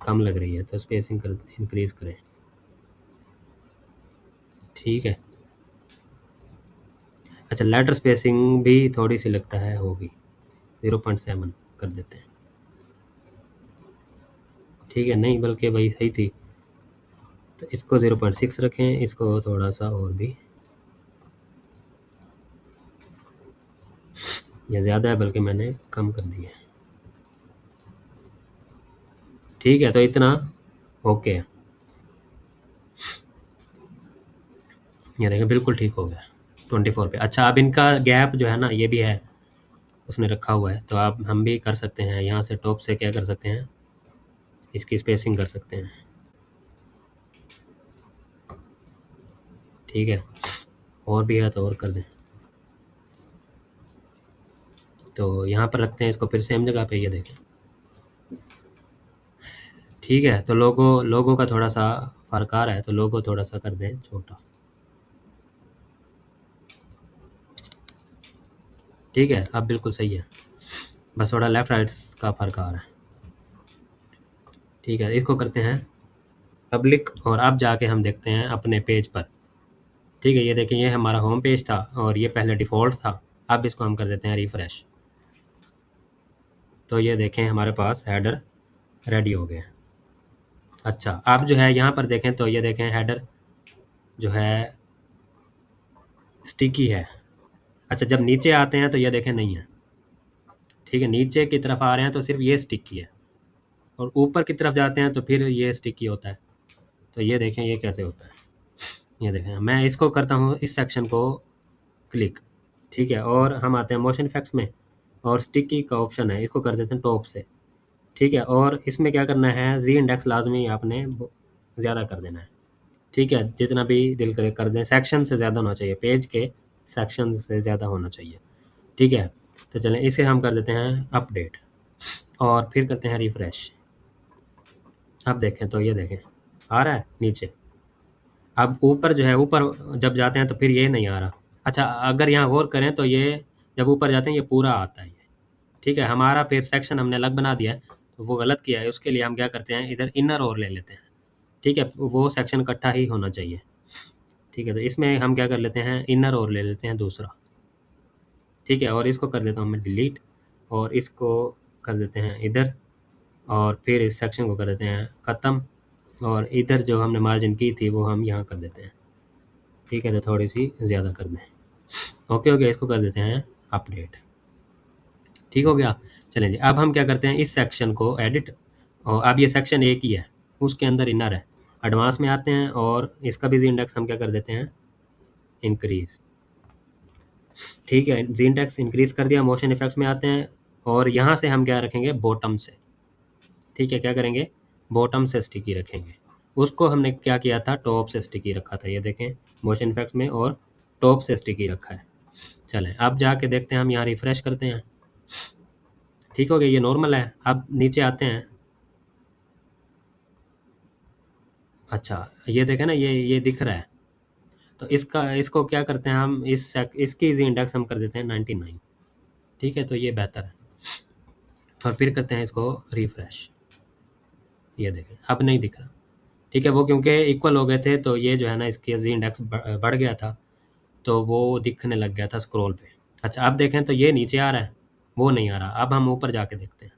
कम लग रही है, तो स्पेसिंग कर इंक्रीज़ करें। ठीक है। अच्छा, लेटर स्पेसिंग भी थोड़ी सी लगता है होगी, 0.7 कर देते हैं। ठीक है, नहीं बल्कि भाई सही थी, तो इसको 0.6 रखें, इसको थोड़ा सा और भी, ये ज़्यादा है बल्कि मैंने कम कर दिया है। ठीक है, तो इतना ओके है। ये देखें बिल्कुल ठीक हो गया 24 पे। अच्छा, अब इनका गैप जो है ना ये भी है, उसने रखा हुआ है, तो अब हम भी कर सकते हैं यहाँ से टॉप से क्या कर सकते हैं, इसकी स्पेसिंग कर सकते हैं। ठीक है, और भी है तो और कर दें। तो यहाँ पर रखते हैं इसको फिर सेम जगह पे, ये देखें। ठीक है, तो लोगो लोगो का थोड़ा सा फ़र्क आ रहा है, तो लोगो थोड़ा सा कर दें छोटा। ठीक है, अब बिल्कुल सही है, बस थोड़ा लेफ़्ट राइट का फ़र्क आ रहा है। ठीक है, इसको करते हैं पब्लिक, और अब जाके हम देखते हैं अपने पेज पर। ठीक है, ये देखें ये हमारा होम पेज था और ये पहले डिफ़ॉल्ट था। अब इसको हम कर देते हैं रिफ़्रेश, तो ये देखें हमारे पास हेडर रेडी हो गए। अच्छा, अब जो है यहाँ पर देखें तो ये देखें हेडर जो है स्टिकी है। अच्छा, जब नीचे आते हैं तो ये देखें नहीं है। ठीक है, नीचे की तरफ आ रहे हैं तो सिर्फ ये स्टिकी है, और ऊपर की तरफ जाते हैं तो फिर ये स्टिकी होता है। तो ये देखें ये कैसे होता है। ये देखें, मैं इसको करता हूँ इस सेक्शन को क्लिक। ठीक है, और हम आते हैं मोशन इफेक्ट्स में, और स्टिकी का ऑप्शन है, इसको कर देते हैं टॉप से। ठीक है, और इसमें क्या करना है, जी इंडेक्स लाजमी आपने ज़्यादा कर देना है। ठीक है, जितना भी दिल करे कर दें, सेक्शन से ज़्यादा होना चाहिए, पेज के सेक्शन से ज़्यादा होना चाहिए। ठीक है, तो चलें इसे हम कर देते हैं अपडेट और फिर करते हैं रिफ़्रेश। अब देखें तो ये देखें आ रहा है नीचे। अब ऊपर जो है, ऊपर जब जाते हैं तो फिर ये नहीं आ रहा। अच्छा, अगर यहाँ गौर करें तो ये जब ऊपर जाते हैं ये पूरा आता है ये। ठीक है, हमारा फिर सेक्शन हमने अलग बना दिया है, तो वो गलत किया है। उसके लिए हम क्या करते हैं, इधर इनर और ले लेते हैं। ठीक है, वो सेक्शन इकट्ठा ही होना चाहिए। ठीक है, तो इसमें हम क्या कर लेते हैं, इनर और ले लेते हैं दूसरा। ठीक है, और इसको कर देता हूँ मैं डिलीट, और इसको कर देते हैं इधर, और फिर इस सेक्शन को कर देते हैं ख़त्म, और इधर जो हमने मार्जिन की थी वो हम यहाँ कर देते हैं। ठीक है, तो थोड़ी सी ज़्यादा कर दें। ओके हो गया, इसको कर देते हैं अपडेट। ठीक हो गया। चलें जी, अब हम क्या करते हैं, इस सेक्शन को एडिट, और अब ये सेक्शन एक ही है, उसके अंदर इनर है। एडवांस में आते हैं और इसका भी जी इंडेक्स हम क्या कर देते हैं, इंक्रीज़। ठीक है, जी इंडेक्स इंक्रीज़ कर दिया। मोशन इफेक्ट्स में आते हैं और यहाँ से हम क्या रखेंगे, बॉटम से। ठीक है, क्या करेंगे, बॉटम से स्टिकी रखेंगे। उसको हमने क्या किया था, टॉप से स्टिकी रखा था। ये देखें मोशन इफेक्ट्स में, और टॉप से स्टिकी रखा है। चलें अब जाके देखते हैं, हम यहाँ रिफ़्रेश करते हैं। ठीक हो गया, ये नॉर्मल है। अब नीचे आते हैं। अच्छा, ये देखें ना, ये दिख रहा है। तो इसको क्या करते हैं हम, इसकी इजी इंडेक्स हम कर देते हैं 99। ठीक है, तो ये बेहतर है। और फिर करते हैं इसको रिफ़्रेश। ये देखें अब नहीं दिख रहा। ठीक है, वो क्योंकि इक्वल हो गए थे, तो ये जो है ना, इसकी जी इंडेक्स बढ़ गया था, तो वो दिखने लग गया था स्क्रॉल पे। अच्छा, अब देखें तो ये नीचे आ रहा है, वो नहीं आ रहा। अब हम ऊपर जाके देखते हैं।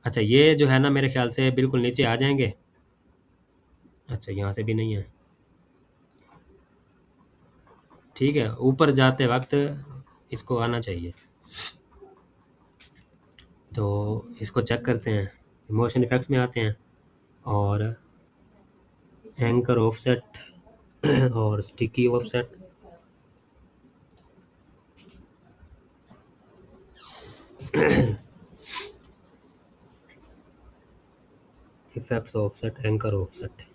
अच्छा, ये जो है ना, मेरे ख्याल से बिल्कुल नीचे आ जाएंगे। अच्छा, यहाँ से भी नहीं है। ठीक है, ऊपर जाते वक्त इसको आना चाहिए। तो इसको चेक करते हैं, मोशन इफेक्ट्स में आते हैं, और एंकर ऑफसेट और sticky offset. Effects offset, anchor offset.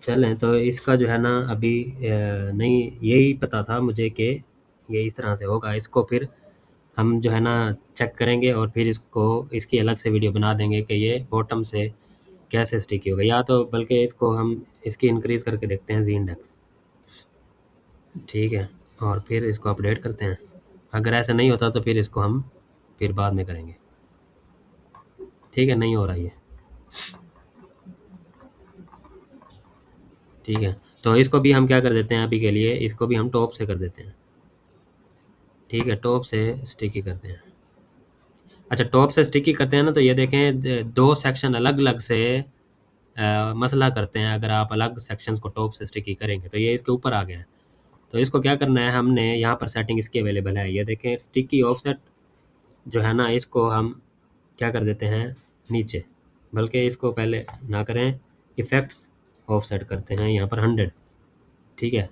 चलें, तो इसका जो है ना अभी नहीं, यही पता था मुझे कि ये इस तरह से होगा। इसको फिर हम जो है ना चेक करेंगे, और फिर इसको इसकी अलग से वीडियो बना देंगे कि ये बॉटम से कैसे स्टिकी होगा। या तो बल्कि इसको हम इसकी इंक्रीज़ करके देखते हैं जी इंडेक्स। ठीक है, और फिर इसको अपडेट करते हैं। अगर ऐसा नहीं होता तो फिर इसको हम फिर बाद में करेंगे। ठीक है, नहीं हो रहा ये। ठीक है, तो इसको भी हम क्या कर देते हैं, अभी के लिए इसको भी हम टॉप से कर देते हैं। ठीक है, टॉप से स्टिकी करते हैं। अच्छा, टॉप से स्टिकी करते हैं ना, तो ये देखें दो सेक्शन अलग अलग से मसला करते हैं। अगर आप अलग सेक्शंस को टॉप से स्टिकी करेंगे तो ये इसके ऊपर आ गया है। तो इसको क्या करना है, हमने यहाँ पर सेटिंग इसकी अवेलेबल है। ये देखें स्टिकी ऑफसेट जो है ना, इसको हम क्या कर देते हैं नीचे, बल्कि इसको पहले ना करें, इफ़ेक्ट्स ऑफसेट करते हैं यहाँ पर 100। ठीक है।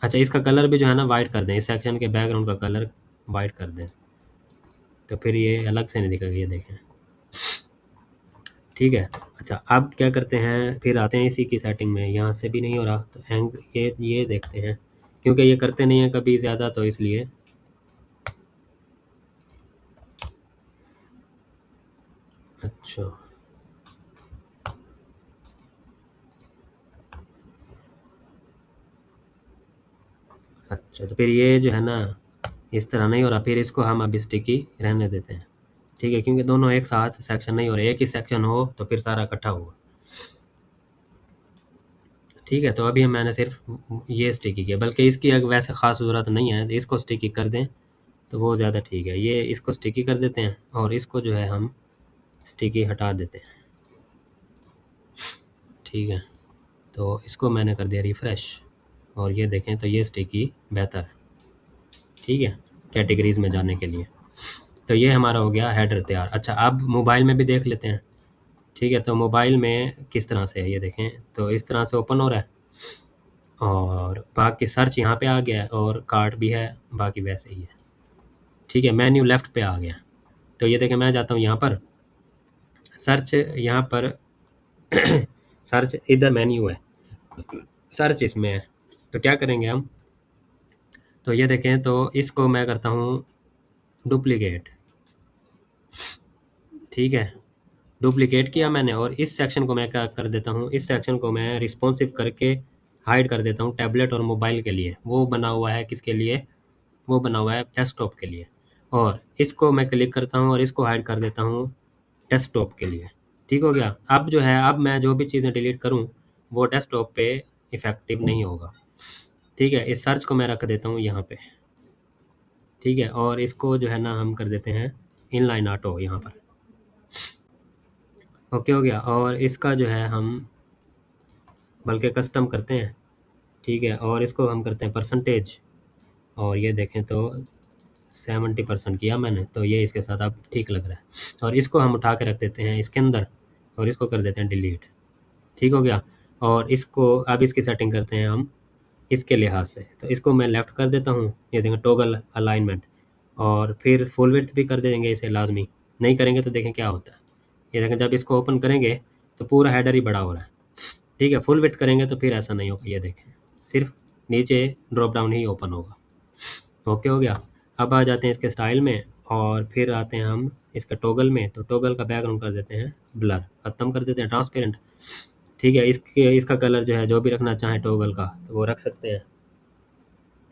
अच्छा, इसका कलर भी जो है ना वाइट कर दें, इस सेक्शन के बैकग्राउंड का कलर वाइट कर दें, तो फिर ये अलग से नहीं दिखेगा। ये देखें, ठीक है। अच्छा, अब क्या करते हैं, फिर आते हैं इसी की सेटिंग में। यहाँ से भी नहीं हो रहा, तो ये देखते हैं, क्योंकि ये करते नहीं है कभी ज़्यादा, तो इसलिए। अच्छा, अच्छा, तो फिर ये जो है ना इस तरह नहीं हो रहा, फिर इसको हम अभी स्टिकी रहने देते हैं। ठीक है, क्योंकि दोनों एक साथ सेक्शन नहीं हो रहे, एक ही सेक्शन हो तो फिर सारा इकट्ठा होगा। ठीक है, तो अभी मैंने सिर्फ ये स्टिकी किया, बल्कि इसकी अगर वैसे ख़ास ज़रूरत नहीं है, इसको स्टिकी कर दें तो वो ज़्यादा ठीक है। ये इसको स्टिकी कर देते हैं, और इसको जो है हम स्टिकी हटा देते हैं। ठीक है, तो इसको मैंने कर दिया रिफ़्रेश, और ये देखें तो ये स्टिकी बेहतर है। ठीक है, कैटेगरीज़ में जाने के लिए। तो ये हमारा हो गया हेडर तैयार। अच्छा, अब मोबाइल में भी देख लेते हैं। ठीक है, तो मोबाइल में किस तरह से है, ये देखें तो इस तरह से ओपन हो रहा है, और बाकी सर्च यहाँ पे आ गया है, और कार्ट भी है, बाकी वैसे ही है। ठीक है, मेन्यू लेफ़्ट पे आ गया। तो ये देखें, मैं जाता हूँ यहाँ पर, सर्च यहाँ पर सर्च इधर मेन्यू है, सर्च इसमें है। तो क्या करेंगे हम, तो ये देखें, तो इसको मैं करता हूँ डुप्लीकेट। ठीक है, डुप्लीकेट किया मैंने, और इस सेक्शन को मैं क्या कर देता हूँ, इस सेक्शन को मैं रिस्पॉन्सिव करके हाइड कर देता हूँ टैबलेट और मोबाइल के लिए। वो बना हुआ है किसके लिए, वो बना हुआ है डेस्कटॉप के लिए। और इसको मैं क्लिक करता हूँ और इसको हाइड कर देता हूँ डेस्कटॉप के लिए। ठीक हो गया। अब जो है, अब मैं जो भी चीज़ें डिलीट करूँ वो डेस्कटॉप पे इफ़ेक्टिव नहीं होगा। ठीक है, इस सर्च को मैं रख देता हूँ यहाँ पे। ठीक है, और इसको जो है ना हम कर देते हैं इनलाइन ऑटो यहाँ पर। ओके हो गया। और इसका जो है हम बल्कि कस्टम करते हैं। ठीक है, और इसको हम करते हैं परसेंटेज, और ये देखें तो 70% किया मैंने, तो ये इसके साथ अब ठीक लग रहा है। और इसको हम उठा के रख देते हैं इसके अंदर, और इसको कर देते हैं डिलीट। ठीक हो गया। और इसको अब इसकी सेटिंग करते हैं हम इसके लिहाज से। तो इसको मैं लेफ़्ट कर देता हूँ, ये देखें टॉगल अलाइनमेंट, और फिर फुल विड्थ भी कर देंगे इसे लाजमी। नहीं करेंगे तो देखें क्या होता है। ये देखें, जब इसको ओपन करेंगे तो पूरा हेडर ही बड़ा हो रहा है। ठीक है, फुल विड्थ करेंगे तो फिर ऐसा नहीं होगा। ये देखें, सिर्फ नीचे ड्रॉप डाउन ही ओपन होगा। ओके हो गया। अब आ जाते हैं इसके स्टाइल में, और फिर आते हैं हम इसका टॉगल में। तो टॉगल का बैकग्राउंड कर देते हैं ब्लर, ख़त्म कर देते हैं ट्रांसपेरेंट। ठीक है, इसका कलर जो है, जो भी रखना चाहें टॉगल का तो वो रख सकते हैं।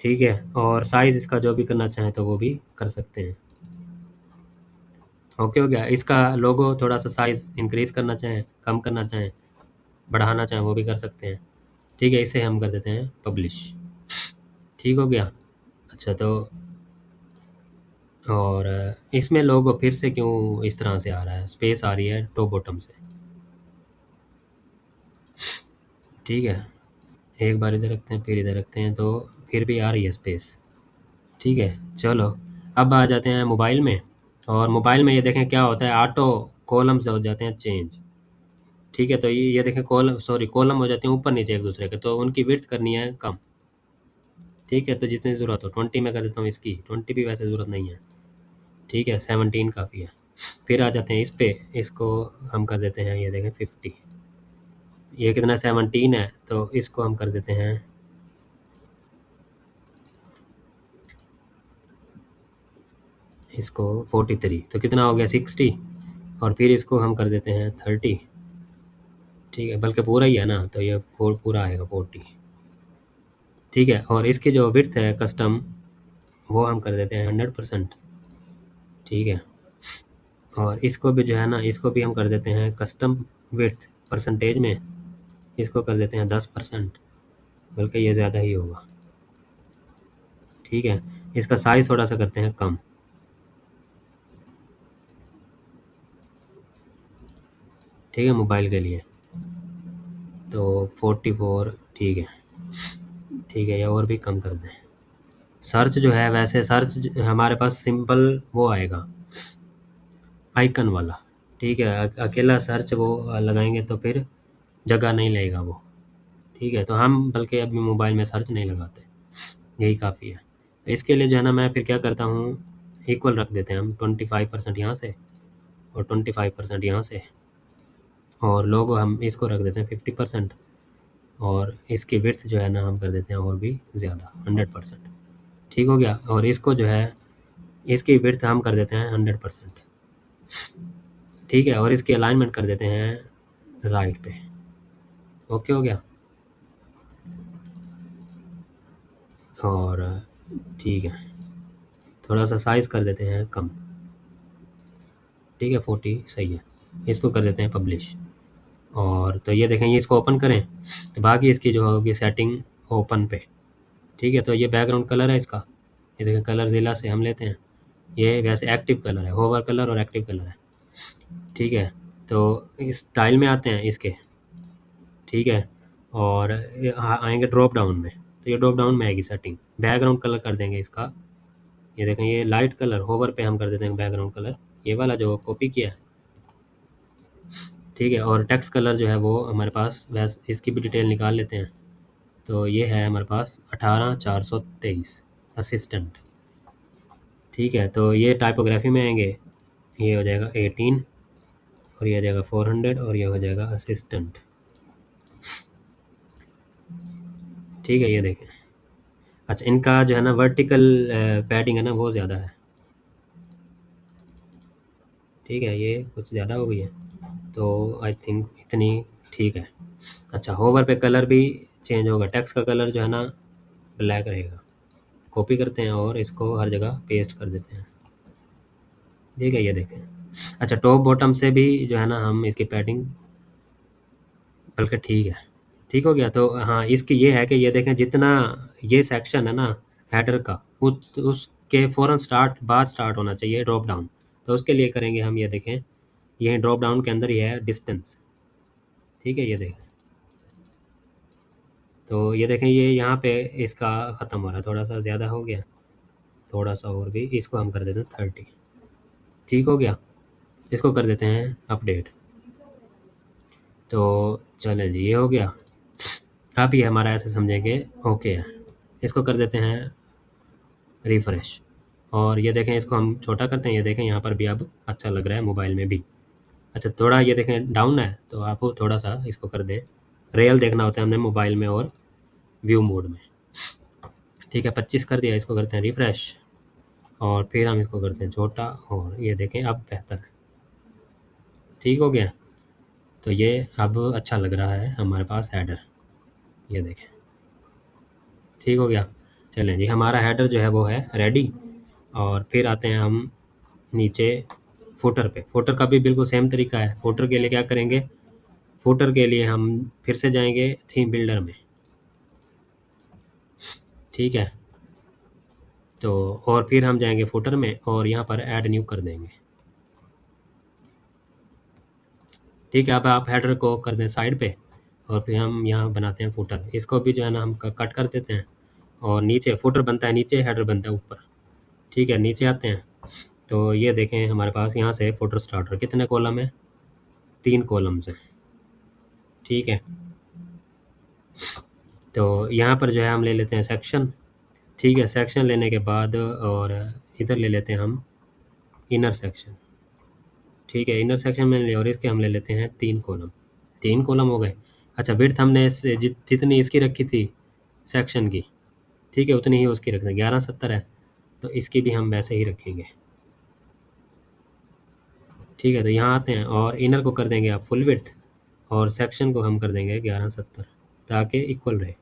ठीक है, और साइज़ इसका जो भी करना चाहें तो वो भी कर सकते हैं। ओके हो गया। इसका लोगो थोड़ा सा साइज़ इंक्रीज़ करना चाहें, कम करना चाहें, बढ़ाना चाहें, वो भी कर सकते हैं। ठीक है, इसे हम कर देते हैं पब्लिश। ठीक हो गया। अच्छा, तो और इसमें लोगो फिर से क्यों इस तरह से आ रहा है, स्पेस आ रही है टॉप बॉटम से। ठीक है, एक बार इधर रखते हैं, फिर इधर रखते हैं, तो फिर भी आ रही है स्पेस। ठीक है, चलो अब आ जाते हैं मोबाइल में। और मोबाइल में ये देखें क्या होता है, ऑटो कॉलम्स हो जाते हैं चेंज। ठीक है, तो ये देखें कॉलम हो जाते हैं ऊपर नीचे एक दूसरे के, तो उनकी विड्थ करनी है कम। ठीक है, तो जितनी ज़रूरत हो 20 में कर देता हूँ इसकी, 20 भी वैसे ज़रूरत नहीं है। ठीक है, 17 काफ़ी है। फिर आ जाते हैं इस पे, इसको हम कर देते हैं, ये देखें 50। ये कितना 17 है, तो इसको हम कर देते हैं, इसको 43, तो कितना हो गया 60। और फिर इसको हम कर देते हैं 30। ठीक है, बल्कि पूरा ही है ना, तो ये पूरा आएगा 40। ठीक है, और इसकी जो विड्थ है कस्टम, वो हम कर देते हैं 100%। ठीक है, और इसको भी जो है ना, इसको भी हम कर देते हैं कस्टम विड्थ परसेंटेज में, इसको कर देते हैं 10%, बल्कि ये ज़्यादा ही होगा। ठीक है, इसका साइज़ थोड़ा सा करते हैं कम। ठीक है, मोबाइल के लिए तो 44। ठीक है, ठीक है, या और भी कम कर दें। सर्च जो है, वैसे सर्च हमारे पास सिंपल वो आएगा आइकन वाला। ठीक है, अकेला सर्च वो लगाएंगे तो फिर जगह नहीं लेगा वो। ठीक है, तो हम बल्कि अभी मोबाइल में सर्च नहीं लगाते, यही काफ़ी है। तो इसके लिए जो है ना, मैं फिर क्या करता हूँ, इक्वल रख देते हैं हम 25% यहाँ से और 25% यहाँ से, और लोगो हम इसको रख देते हैं 50%, और इसकी विड्थ जो है ना हम कर देते हैं और भी ज़्यादा 100%। ठीक हो गया। और इसको जो है, इसकी विड्थ हम कर देते हैं 100%। ठीक है, और इसकी अलाइनमेंट कर देते हैं राइट पे। ओके हो गया। और ठीक है, थोड़ा सा साइज़ कर देते हैं कम। ठीक है, 40 सही है। इसको कर देते हैं पब्लिश। और तो ये देखें, ये इसको ओपन करें तो बाकी इसकी जो होगी सेटिंग ओपन पे। ठीक है, तो ये बैकग्राउंड कलर है इसका, ये देखें कलर ज़िला से हम लेते हैं। ये वैसे एक्टिव कलर है, होवर कलर और एक्टिव कलर है। ठीक है, तो इस स्टाइल में आते हैं इसके। ठीक है, और आएंगे ड्रॉप डाउन में, तो ये ड्रॉप डाउन में आएगी सेटिंग, बैकग्राउंड कलर कर देंगे इसका। ये देखें, ये लाइट कलर होवर पे हम कर देते हैं बैकग्राउंड कलर, ये वाला जो कॉपी किया है। ठीक है, और टेक्स्ट कलर जो है वो हमारे पास, वैसे इसकी भी डिटेल निकाल लेते हैं। तो ये है हमारे पास 18423 असिस्टेंट। ठीक है, तो ये टाइपोग्राफी में आएंगे, ये हो जाएगा 18 और ये हो जाएगा 400 और ये हो जाएगा असिस्टेंट। ठीक है, ये देखें। अच्छा, इनका जो है ना वर्टिकल पैडिंग है ना वो ज़्यादा है। ठीक है, ये कुछ ज़्यादा हो गई है, तो आई थिंक इतनी ठीक है। अच्छा, होवर पे कलर भी चेंज होगा, टेक्स्ट का कलर जो है ना ब्लैक रहेगा। कॉपी करते हैं और इसको हर जगह पेस्ट कर देते हैं। ठीक है, ये देखें। अच्छा, टॉप बॉटम से भी जो है ना हम इसकी पैडिंग, बल्कि ठीक है, ठीक हो गया। तो हाँ, इसकी ये है कि ये देखें, जितना ये सेक्शन है ना हेडर का, उसके फ़ौरन स्टार्ट होना चाहिए ड्रॉप डाउन। तो उसके लिए करेंगे हम, ये देखें, ये ड्रॉप डाउन के अंदर ये है डिस्टेंस। ठीक है, ये देखें। तो ये देखें, ये यहाँ पे इसका ख़त्म हो रहा है, थोड़ा सा ज़्यादा हो गया, थोड़ा सा और भी, इसको हम कर देते हैं 30। ठीक हो गया, इसको कर देते हैं अपडेट। तो चलें जी, ये हो गया। अब ये हमारा ऐसे समझेंगे ओके है। इसको कर देते हैं रिफ़्रेश और ये देखें, इसको हम छोटा करते हैं। ये देखें, यहाँ पर भी अब अच्छा लग रहा है मोबाइल में भी। अच्छा, थोड़ा ये देखें डाउन है, तो आप थोड़ा सा इसको कर दें। रियल देखना होता है हमने मोबाइल में और व्यू मोड में। ठीक है, 25 कर दिया, इसको करते हैं रिफ़्रेश और फिर हम इसको करते हैं छोटा और ये देखें अब बेहतर है। ठीक हो गया, तो ये अब अच्छा लग रहा है हमारे पास हेडर, ये देखें। ठीक हो गया। चलें जी, हमारा हेडर जो है वो है रेडी। और फिर आते हैं हम नीचे फुटर पे। फुटर का भी बिल्कुल सेम तरीका है। फुटर के लिए क्या करेंगे, फुटर के लिए हम फिर से जाएंगे थीम बिल्डर में। ठीक है, तो और फिर हम जाएंगे फुटर में और यहाँ पर ऐड न्यू कर देंगे। ठीक है, अब आप हेडर को कर दें साइड पे और फिर हम यहाँ बनाते हैं फुटर। इसको भी जो है ना हम कट कर देते हैं और नीचे फुटर बनता है नीचे, हेडर बनता है ऊपर। ठीक है, नीचे आते हैं तो ये देखें हमारे पास यहाँ से फुटर स्टार्टर कितने कॉलम है, 3 कॉलम्स हैं। ठीक है, तो यहाँ पर जो है हम ले लेते हैं सेक्शन। ठीक है, सेक्शन लेने के बाद और इधर ले लेते हैं हम इनर सेक्शन। ठीक है, इनर सेक्शन में ले और इसके हम ले लेते हैं 3 कॉलम। 3 कॉलम हो गए। अच्छा, विड्थ हमने जितनी इसकी रखी थी सेक्शन की, ठीक है, उतनी ही उसकी रखना, 1170 है, तो इसकी भी हम वैसे ही रखेंगे। ठीक है, तो यहाँ आते हैं और इनर को कर देंगे आप फुल विड्थ और सेक्शन को हम कर देंगे 1170 ताकि इक्वल रहे।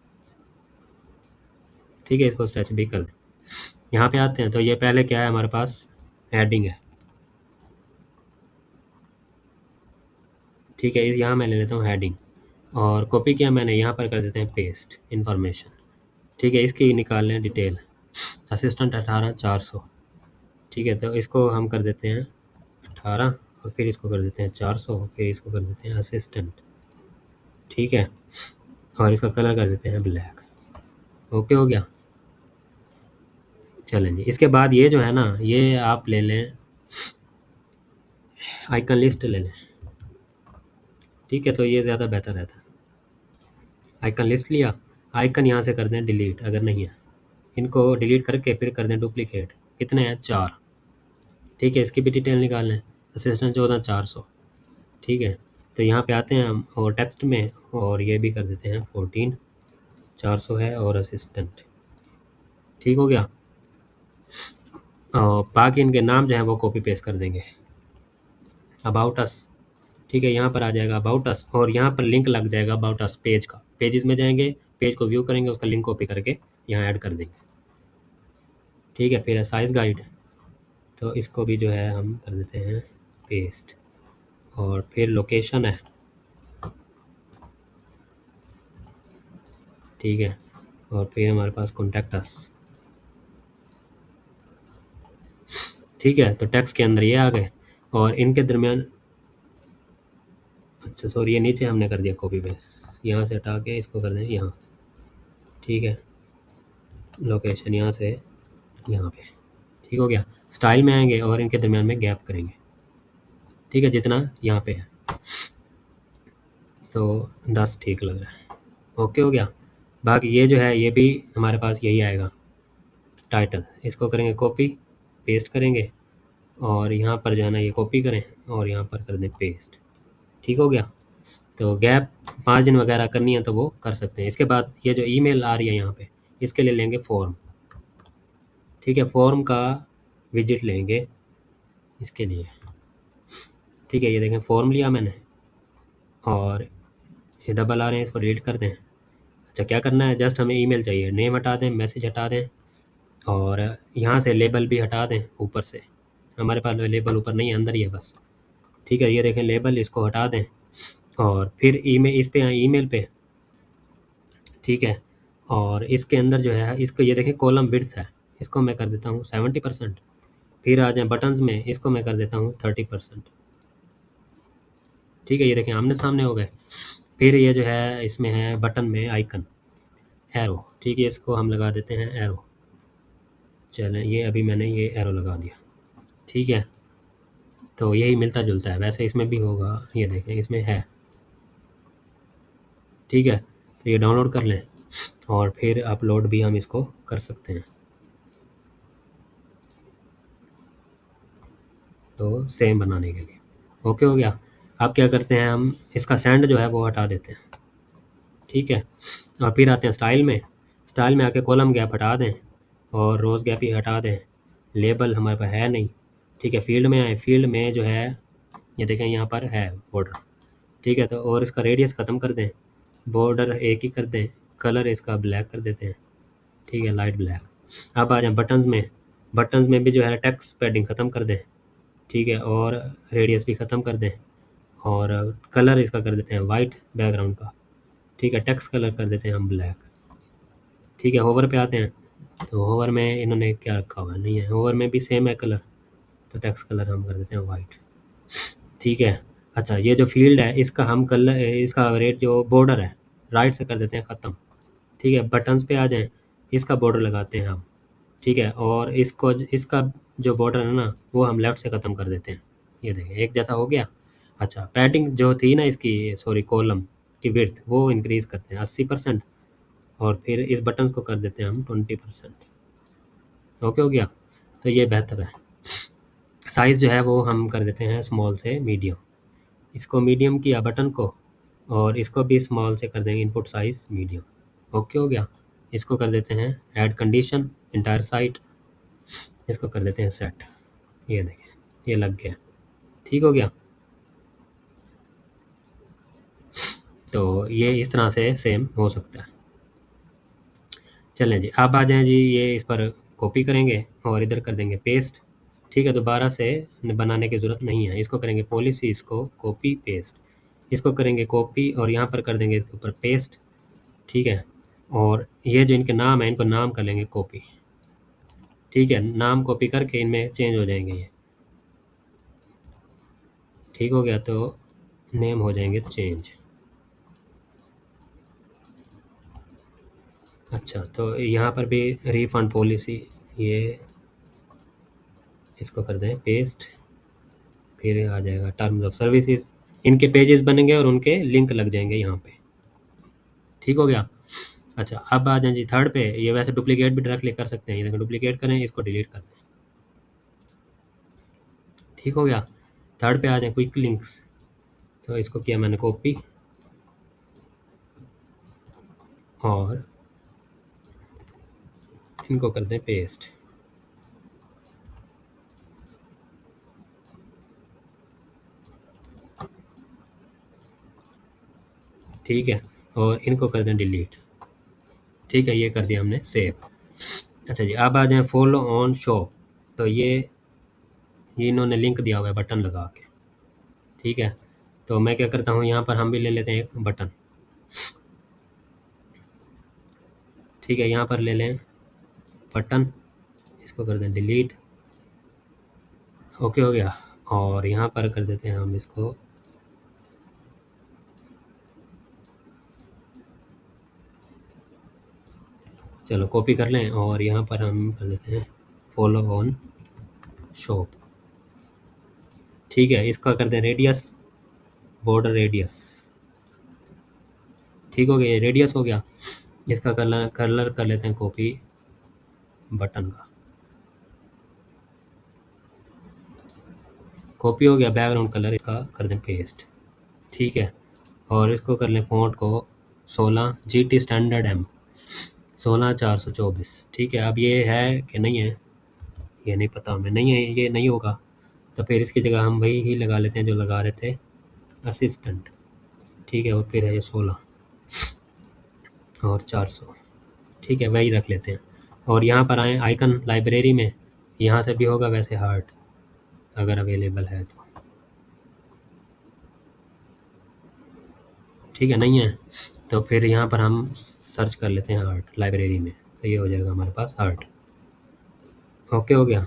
ठीक है, इसको स्ट्रेच भी कर दें। यहाँ पे आते हैं तो ये पहले क्या है हमारे पास, हेडिंग है। ठीक है, इस यहाँ मैं ले लेता हूँ हेडिंग और कॉपी किया मैंने, यहाँ पर कर देते हैं पेस्ट इन्फॉर्मेशन। ठीक है, इसकी निकाल लें डिटेल, असिस्टेंट 18400। ठीक है, तो इसको हम कर देते हैं 18 और फिर इसको कर देते हैं 400, फिर इसको कर देते हैं असिस्टेंट। ठीक है, और इसका कलर कर देते हैं ब्लैक। ओके हो गया। चलें जी, इसके बाद ये जो है ना, ये आप ले लें आइकन लिस्ट ले लें। ठीक है, तो ये ज़्यादा बेहतर रहता है। आइकन लिस्ट लिया, आइकन यहाँ से कर दें डिलीट अगर नहीं है, इनको डिलीट करके फिर कर दें डुप्लीकेट। कितने हैं, 4। ठीक है, इसकी भी डिटेल निकाल लें, असिस्टेंट 14400। ठीक है, तो यहाँ पे आते हैं हम और टेक्स्ट में और ये भी कर देते हैं 14400 है और असिस्टेंट। ठीक हो गया, और बाकी इनके नाम जो हैं वो कॉपी पेस्ट कर देंगे। अबाउट अस, ठीक है, यहाँ पर आ जाएगा अबाउट अस और यहाँ पर लिंक लग जाएगा अबाउट अस पेज का। पेजेस में जाएंगे, पेज को व्यू करेंगे, उसका लिंक कॉपी करके यहाँ ऐड कर देंगे। ठीक है, फिर है साइज़ गाइड, तो इसको भी जो है हम कर देते हैं पेस्ट और फिर लोकेशन है। ठीक है, और फिर हमारे पास कॉन्टैक्ट अस। ठीक है, तो टेक्स्ट के अंदर ये आ गए और इनके दरमियान, अच्छा सॉरी, ये नीचे हमने कर दिया कॉपी पेस्ट, यहाँ से हटा के इसको कर दें यहाँ। ठीक है, लोकेशन यहाँ से यहाँ पे। ठीक हो गया, स्टाइल में आएंगे और इनके दरमियान में गैप करेंगे। ठीक है, जितना यहाँ पे है, तो 10 ठीक लग रहा है। ओके हो गया। बाकी ये जो है ये भी हमारे पास यही आएगा टाइटल, इसको करेंगे कॉपी पेस्ट करेंगे और यहाँ पर जो है ना ये कॉपी करें और यहाँ पर कर दें पेस्ट। ठीक हो गया। तो गैप मार्जिन वगैरह करनी है तो वो कर सकते हैं। इसके बाद ये जो ईमेल आ रही है यहाँ पे, इसके लिए लेंगे फॉर्म। ठीक है, फॉर्म का विजिट लेंगे इसके लिए। ठीक है, ये देखें फॉर्म लिया मैंने और ये डबल आ रहे हैं, इसको डिलीट कर दें। अच्छा, क्या करना है, जस्ट हमें ईमेल चाहिए, नेम हटा दें, मैसेज हटा दें और यहाँ से लेबल भी हटा दें ऊपर से। हमारे पास लेबल ऊपर नहीं है, अंदर ही है बस। ठीक है, ये देखें लेबल, इसको हटा दें और फिर ईमेल, इस पे आए ईमेल पे। ठीक है, और इसके अंदर जो है इसको ये देखें कॉलम विड्थ है, इसको मैं कर देता हूँ 70%। फिर आ जाए बटन्स में, इसको मैं कर देता हूँ 30%। ठीक है, ये देखें आमने सामने हो गए। फिर ये जो है इसमें है बटन में आइकन एरो। ठीक है, इसको हम लगा देते हैं एरो। चलें, ये अभी मैंने ये एरो लगा दिया। ठीक है, तो यही मिलता जुलता है, वैसे इसमें भी होगा, ये देखें इसमें है। ठीक है, तो ये डाउनलोड कर लें और फिर अपलोड भी हम इसको कर सकते हैं। तो सेम बनाने के लिए ओके हो गया। अब क्या करते हैं, हम इसका सेंड जो है वो हटा देते हैं। ठीक है, और फिर आते हैं स्टाइल में। स्टाइल में आके कॉलम गैप हटा दें और रोज़ गैप ही हटा दें। लेबल हमारे पास है नहीं। ठीक है, फील्ड में आए, फील्ड में जो है ये देखें यहाँ पर है बॉर्डर। ठीक है, तो और इसका रेडियस ख़त्म कर दें, बॉर्डर एक ही कर दें, कलर इसका ब्लैक कर देते हैं। ठीक है, लाइट ब्लैक। अब आ जाए बटन्स में। बटन्स में भी जो है टेक्स्ट पैडिंग ख़त्म कर दें। ठीक है, और रेडियस भी ख़त्म कर दें और कलर इसका कर देते हैं वाइट बैकग्राउंड का। ठीक है, टेक्स्ट कलर कर देते हैं हम ब्लैक। ठीक है, होवर पे आते हैं। तो होवर में इन्होंने क्या रखा हुआ है, नहीं है, होवर में भी सेम है कलर, तो टेक्स्ट कलर हम कर देते हैं वाइट। ठीक है, अच्छा, ये जो फील्ड है इसका हम कलर, इसका रेट जो बॉर्डर है राइट से कर देते हैं ख़त्म। ठीक है, बटन्स पे आ जाएं, इसका बॉर्डर लगाते हैं हम। ठीक है, और इसको, इसका जो बॉर्डर है ना वो हम लेफ़्ट से ख़त्म कर देते हैं। ये देखें एक जैसा हो गया। अच्छा, पैडिंग जो थी ना इसकी, सॉरी कॉलम की विड्थ, वो इंक्रीज़ करते हैं 80%। और फिर इस बटन को कर देते हैं हम 20%। ओके हो गया, तो ये बेहतर है। साइज़ जो है वो हम कर देते हैं स्मॉल से मीडियम। इसको मीडियम किया बटन को, और इसको भी स्मॉल से कर देंगे इनपुट साइज़ मीडियम। ओके हो गया, इसको कर देते हैं ऐड कंडीशन इंटायर साइट, इसको कर देते हैं सेट। ये देखें ये लग गया। ठीक हो गया, तो ये इस तरह से सेम हो सकता है। चलें जी, अब आ जाएं जी, ये इस पर कॉपी करेंगे और इधर कर देंगे पेस्ट। ठीक है, दोबारा से बनाने की ज़रूरत नहीं है, इसको करेंगे पॉलिसी, इसको कॉपी पेस्ट, इसको करेंगे कॉपी और यहाँ पर कर देंगे इसके ऊपर पेस्ट। ठीक है, और ये जो इनके नाम है इनको नाम कर लेंगे कॉपी। ठीक है, नाम कॉपी करके इनमें चेंज हो जाएंगे ये। ठीक हो गया, तो नेम हो जाएंगे चेंज। अच्छा, तो यहाँ पर भी रिफ़ंड पॉलिसी, ये इसको कर दें पेस्ट, फिर आ जाएगा टर्म्स ऑफ सर्विसेज। इनके पेजेस बनेंगे और उनके लिंक लग जाएंगे यहाँ पे। ठीक हो गया। अच्छा, अब आ जाएं जी थर्ड पे। ये वैसे डुप्लीकेट भी डायरेक्टली कर सकते हैं, ये देखो डुप्लीकेट करें, इसको डिलीट कर दें। ठीक हो गया, थर्ड पे आ जाएं क्विक लिंक्स। तो इसको किया मैंने कॉपी और इनको कर दें पेस्ट। ठीक है, और इनको कर दें डिलीट। ठीक है, ये कर दिया हमने सेव। अच्छा जी, अब आ जाएं फॉलो ऑन शॉप। तो ये इन्होंने लिंक दिया हुआ है बटन लगा के। ठीक है, तो मैं क्या करता हूँ, यहाँ पर हम भी ले लेते हैं एक बटन। ठीक है, यहाँ पर ले लें बटन, इसको कर दें डिलीट। ओके हो गया, और यहाँ पर कर देते हैं हम इसको, चलो कॉपी कर लें और यहाँ पर हम कर देते हैं फॉलो ऑन शॉप। ठीक है, इसका कर दें रेडियस, बॉर्डर रेडियस। ठीक हो गया, ये रेडियस हो गया। इसका कलर कलर कर लेते हैं कॉपी बटन का। कॉपी हो गया बैकग्राउंड कलर, इसका कर दें पेस्ट। ठीक है, और इसको कर लें फ़ॉन्ट को 16 GT स्टैंडर्ड M 16424। ठीक है, अब ये है कि नहीं है ये नहीं पता हमें, नहीं है ये नहीं होगा, तो फिर इसकी जगह हम वही ही लगा लेते हैं जो लगा रहे थे, असिस्टेंट। ठीक है, और फिर है ये 16 और 400। ठीक है, वही रख लेते हैं। और यहाँ पर आएँ आइकन लाइब्रेरी में, यहाँ से भी होगा वैसे हार्ट, अगर अवेलेबल है तो। ठीक है, नहीं है तो फिर यहाँ पर हम सर्च कर लेते हैं हार्ट लाइब्रेरी में, तो ये हो जाएगा हमारे पास हार्ट। ओके हो गया।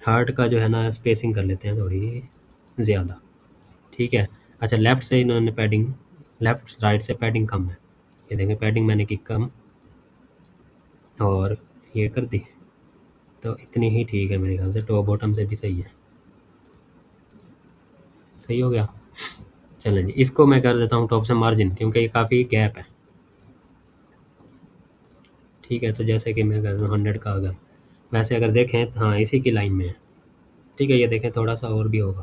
हार्ट का जो है ना स्पेसिंग कर लेते हैं थोड़ी ज़्यादा। ठीक है, अच्छा लेफ़्ट से इन्होंने पैडिंग, लेफ़्ट राइट से पैडिंग कम है, ये देखें पैडिंग मैंने की कम और ये कर दी, तो इतनी ही ठीक है मेरे ख्याल से। टॉप बॉटम से भी सही है, सही हो गया। चलें जी, इसको मैं कर देता हूँ टॉप से मार्जिन, क्योंकि ये काफ़ी गैप है। ठीक है, तो जैसे कि मैं कर दूँ 100 का, अगर वैसे अगर देखें तो हाँ इसी की लाइन में है। ठीक है, ये देखें थोड़ा सा और भी होगा,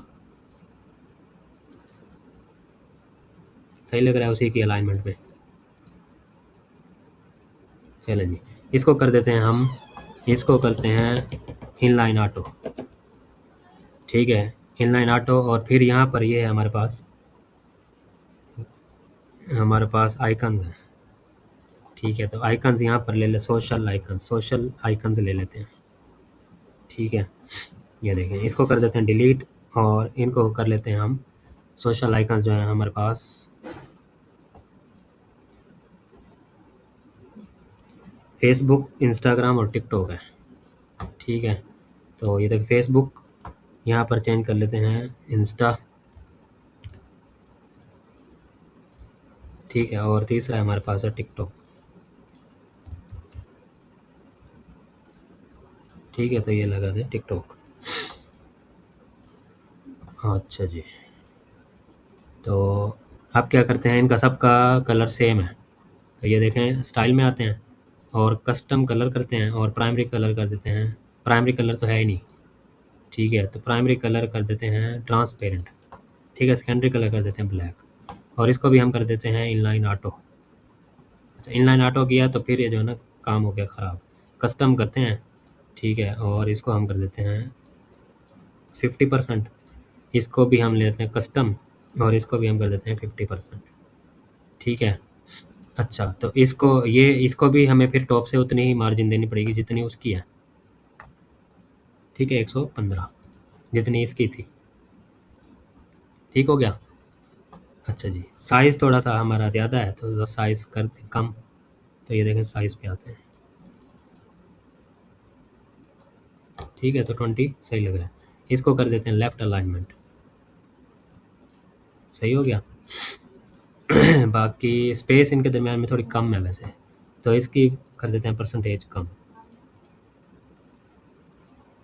सही लग रहा है उसी की अलाइनमेंट में। चलें जी, इसको कर देते हैं हम, इसको करते हैं इनलाइन ऑटो। ठीक है, इनलाइन ऑटो, और फिर यहाँ पर ये है हमारे पास आइकन्स हैं। ठीक है, तो आइकन्स यहाँ पर ले ले, सोशल आइकन, सोशल आइकन्स ले लेते हैं। ठीक है, ये देखें इसको कर देते हैं डिलीट, और इनको कर लेते हैं हम सोशल आइकन्स जो है हमारे पास फेसबुक, इंस्टाग्राम और टिकटॉक है। ठीक है, तो ये देखिए फेसबुक यहाँ पर चेंज कर लेते हैं इंस्टा। ठीक है, और तीसरा हमारे पास है टिकटॉक। ठीक है, तो ये लगा दें टिकटॉक। अच्छा जी, तो आप क्या करते हैं, इनका सबका कलर सेम है, तो ये देखें स्टाइल में आते हैं और कस्टम कलर करते हैं और प्राइमरी कलर कर देते हैं। प्राइमरी कलर तो है ही नहीं। ठीक है, तो प्राइमरी कलर कर देते हैं ट्रांसपेरेंट। ठीक है, सेकेंडरी कलर कर देते हैं ब्लैक, और इसको भी हम कर देते हैं इनलाइन ऑटो। अच्छा, इनलाइन ऑटो किया तो फिर ये जो है ना काम हो गया ख़राब। कस्टम करते हैं, ठीक है, और इसको हम कर देते हैं 50%। इसको भी हम ले लेते हैं कस्टम, और इसको भी हम कर देते हैं 50%। ठीक है, अच्छा तो इसको भी हमें फिर टॉप से उतनी ही मार्जिन देनी पड़ेगी जितनी उसकी है। ठीक है, 115 जितनी इसकी थी। ठीक हो गया। अच्छा जी, साइज़ थोड़ा सा हमारा ज़्यादा है तो साइज़ कर दें कम, तो ये देखें साइज़ पे आते हैं। ठीक है, तो 20 सही लग रहा है। इसको कर देते हैं लेफ़्ट अलाइनमेंट, सही हो गया। बाकी स्पेस इनके दरमियान में थोड़ी कम है वैसे, तो इसकी कर देते हैं परसेंटेज कम।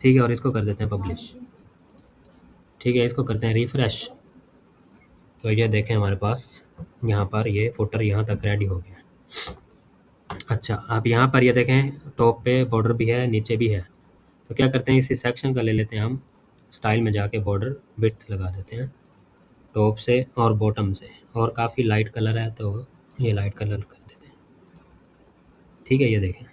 ठीक है, और इसको कर देते हैं पब्लिश। ठीक है, इसको करते हैं रिफ़्रेश, तो ये देखें हमारे पास यहाँ पर ये फुटर यहाँ तक रेडी हो गया। अच्छा, अब यहाँ पर ये देखें टॉप पे बॉर्डर भी है, नीचे भी है, तो क्या करते हैं इसी सेक्शन का ले लेते हैं हम, स्टाइल में जाके बॉर्डर विड्थ लगा देते हैं टॉप से और बॉटम से, और काफ़ी लाइट कलर है तो ये लाइट कलर कर देते हैं। ठीक है, ये देखें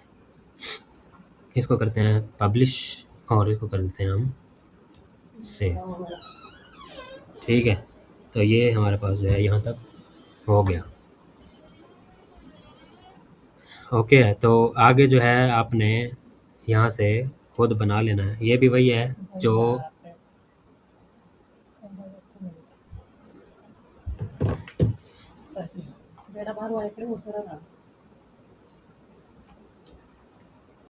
इसको करते हैं पब्लिश, और इसको कर देते हैं हम सेव। ठीक है, तो ये हमारे पास जो है यहाँ तक हो गया। ओके, तो आगे जो है आपने यहाँ से खुद बना लेना है, ये भी वही है जो